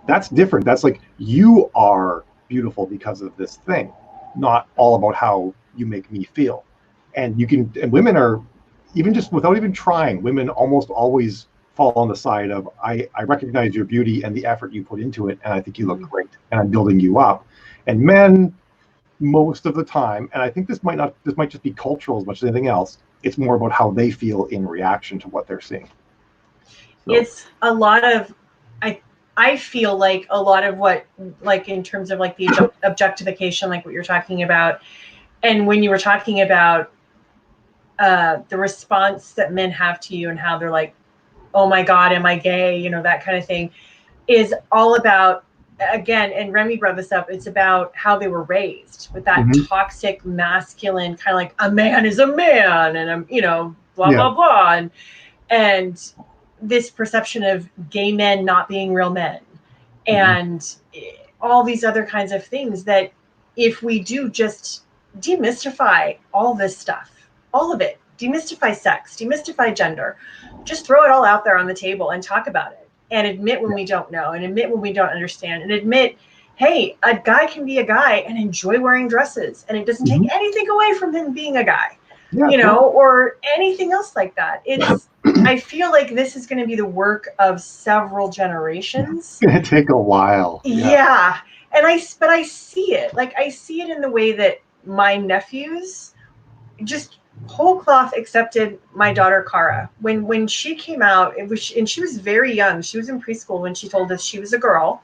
that's different. That's like, you are beautiful because of this thing, not all about how you make me feel. And women are, even just without even trying, women almost always fall on the side of, I recognize your beauty and the effort you put into it, and I think you look great, and I'm building you up. And men, most of the time, and I think this might just be cultural as much as anything else, it's more about how they feel in reaction to what they're seeing. So.
It's a lot of, I feel like a lot of what, like in terms of like the objectification, like what you're talking about, and when you were talking about the response that men have to you and how they're like, oh my God, am I gay? That kind of thing is all about, again, and Remy brought this up, it's about how they were raised with that toxic masculine kind of like, a man is a man and I'm, blah, blah, blah. And this perception of gay men not being real men and all these other kinds of things that if we do just demystify all this stuff, all of it, demystify sex, demystify gender, just throw it all out there on the table and talk about it and admit when we don't know and admit when we don't understand and admit, hey, a guy can be a guy and enjoy wearing dresses and it doesn't take anything away from him being a guy, or anything else like that. I feel like this is going to be the work of several generations.
It's going to take a while.
Yeah. And but I see it. Like, I see it in the way that my nephews just whole cloth accepted my daughter, Cara. When she came out, and she was very young. She was in preschool when she told us she was a girl.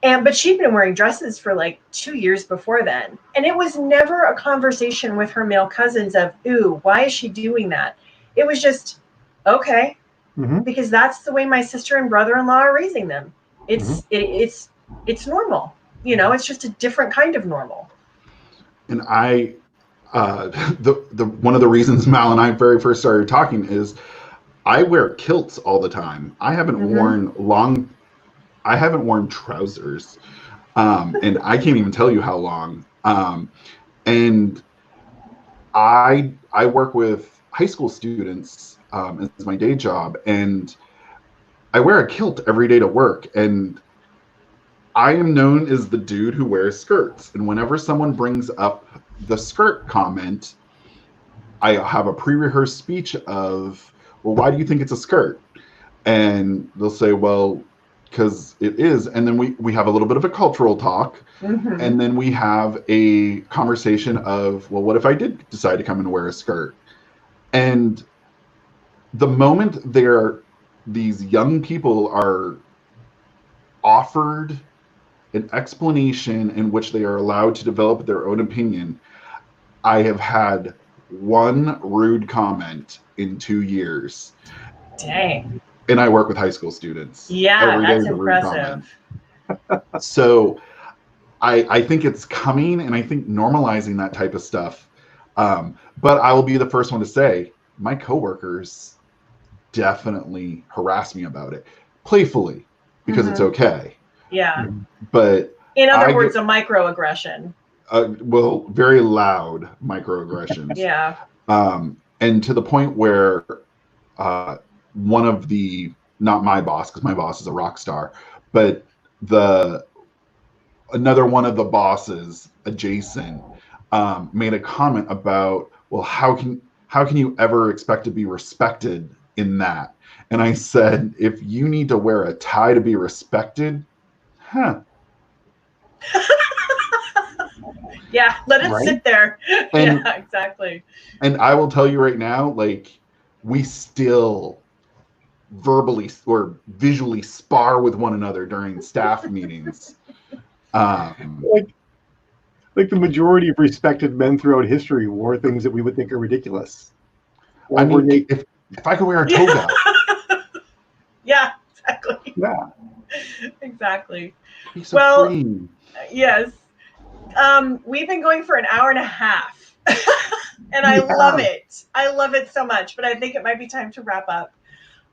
But she'd been wearing dresses for like 2 years before then. And it was never a conversation with her male cousins of, ooh, why is she doing that? It was just, okay, because that's the way my sister and brother-in-law are raising them. It's normal. It's just a different kind of normal. And
one of the reasons Mal and I very first started talking is I wear kilts all the time. I haven't worn trousers, and I can't even tell you how long. And I work with high school students as my day job, and I wear a kilt every day to work. And I am known as the dude who wears skirts. And whenever someone brings up the skirt comment, I have a pre-rehearsed speech of, well, why do you think it's a skirt? And they'll say, well, because it is. And then we have a little bit of a cultural talk. And then we have a conversation of, well, what if I did decide to come and wear a skirt? And the moment they're these young people are offered an explanation in which they are allowed to develop their own opinion. I have had one rude comment in 2 years.
Dang.
And I work with high school students.
Yeah,
Every day
that's
is a rude comment.
impressive.
So I think it's coming, and I think normalizing that type of stuff. But I will be the first one to say, my coworkers definitely harass me about it, playfully, because it's okay.
Yeah.
But
in other words, a microaggression.
Well, very loud microaggressions.
Yeah.
And to the point where one of the, not my boss, because my boss is a rock star, but another one of the bosses adjacent made a comment about, well, how can you ever expect to be respected in that? And I said, if you need to wear a tie to be respected,
Yeah, let it sit there.
And,
yeah, exactly.
And I will tell you right now, like, we still verbally or visually spar with one another during staff meetings.
Like the majority of respected men throughout history wore things that we would think are ridiculous.
I mean, if I could wear a toga.
Yeah, exactly.
Yeah.
Exactly.
So
well,
free.
Yes. We've been going for an hour and a half. And I love it. I love it so much, but I think it might be time to wrap up.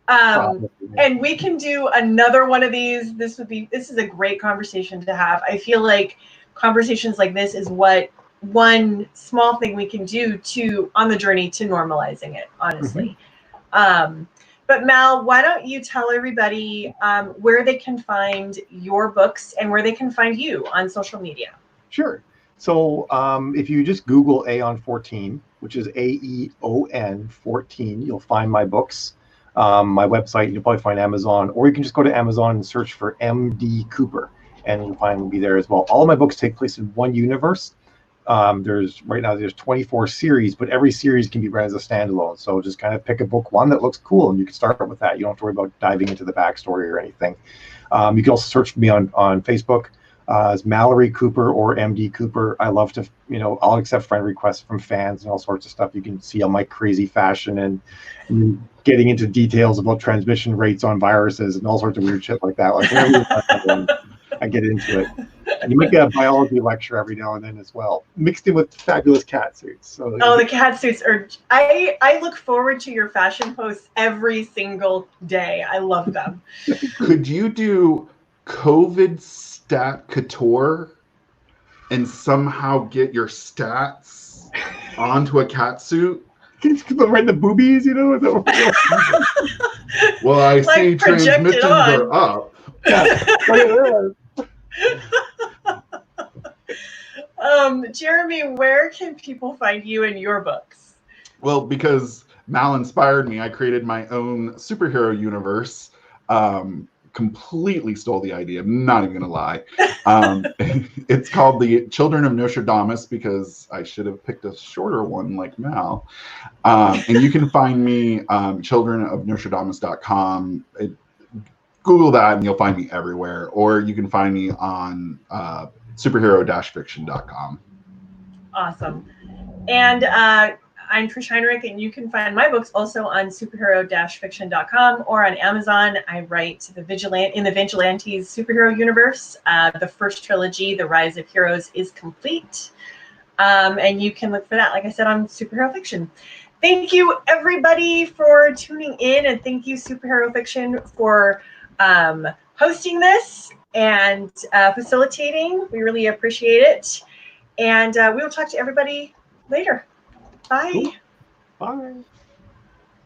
And we can do another one of these. This is a great conversation to have. I feel like conversations like this is what one small thing we can do on the journey to normalizing it, honestly. But Mal, why don't you tell everybody where they can find your books and where they can find you on social media?
Sure. So if you just Google Aeon 14, which is AEON 14, you'll find my books. My website, you'll probably find Amazon, or you can just go to Amazon and search for MD Cooper, and you'll find me there as well. All of my books take place in one universe. There's 24 series, but every series can be read as a standalone. So just kind of pick a book one that looks cool, and you can start with that. You don't have to worry about diving into the backstory or anything. You can also search for me on Facebook as Mallory Cooper or MD Cooper. I love to, I'll accept friend requests from fans and all sorts of stuff. You can see all my crazy fashion and getting into details about transmission rates on viruses and all sorts of weird shit like that. Like I get into it. And you might get a biology lecture every now and then as well, mixed in with fabulous cat suits. So
the cat suits are. I look forward to your fashion posts every single day. I love them.
Could you do COVID stat couture and somehow get your stats onto a cat suit?
Right in the boobies,
Well, I see transmissions are up.
Yeah.
Jeremy, where can people find you and your books?
Well, because Mal inspired me, I created my own superhero universe. Completely stole the idea. I'm not even gonna lie. It's called the Children of Nostradamus because I should have picked a shorter one like Mal. And you can find me childrenofnostradamus.com. Google that and you'll find me everywhere. Or you can find me on superhero-fiction.com.
Awesome. And I'm Trish Heinrich, and you can find my books also on superhero-fiction.com or on Amazon. I write in the Vigilantes superhero universe. The first trilogy, The Rise of Heroes, is complete. And you can look for that, like I said, on Superhero Fiction. Thank you, everybody, for tuning in, and thank you, Superhero Fiction, for hosting this and facilitating. We really appreciate it. And we will talk to everybody later. Bye.
Cool. Bye.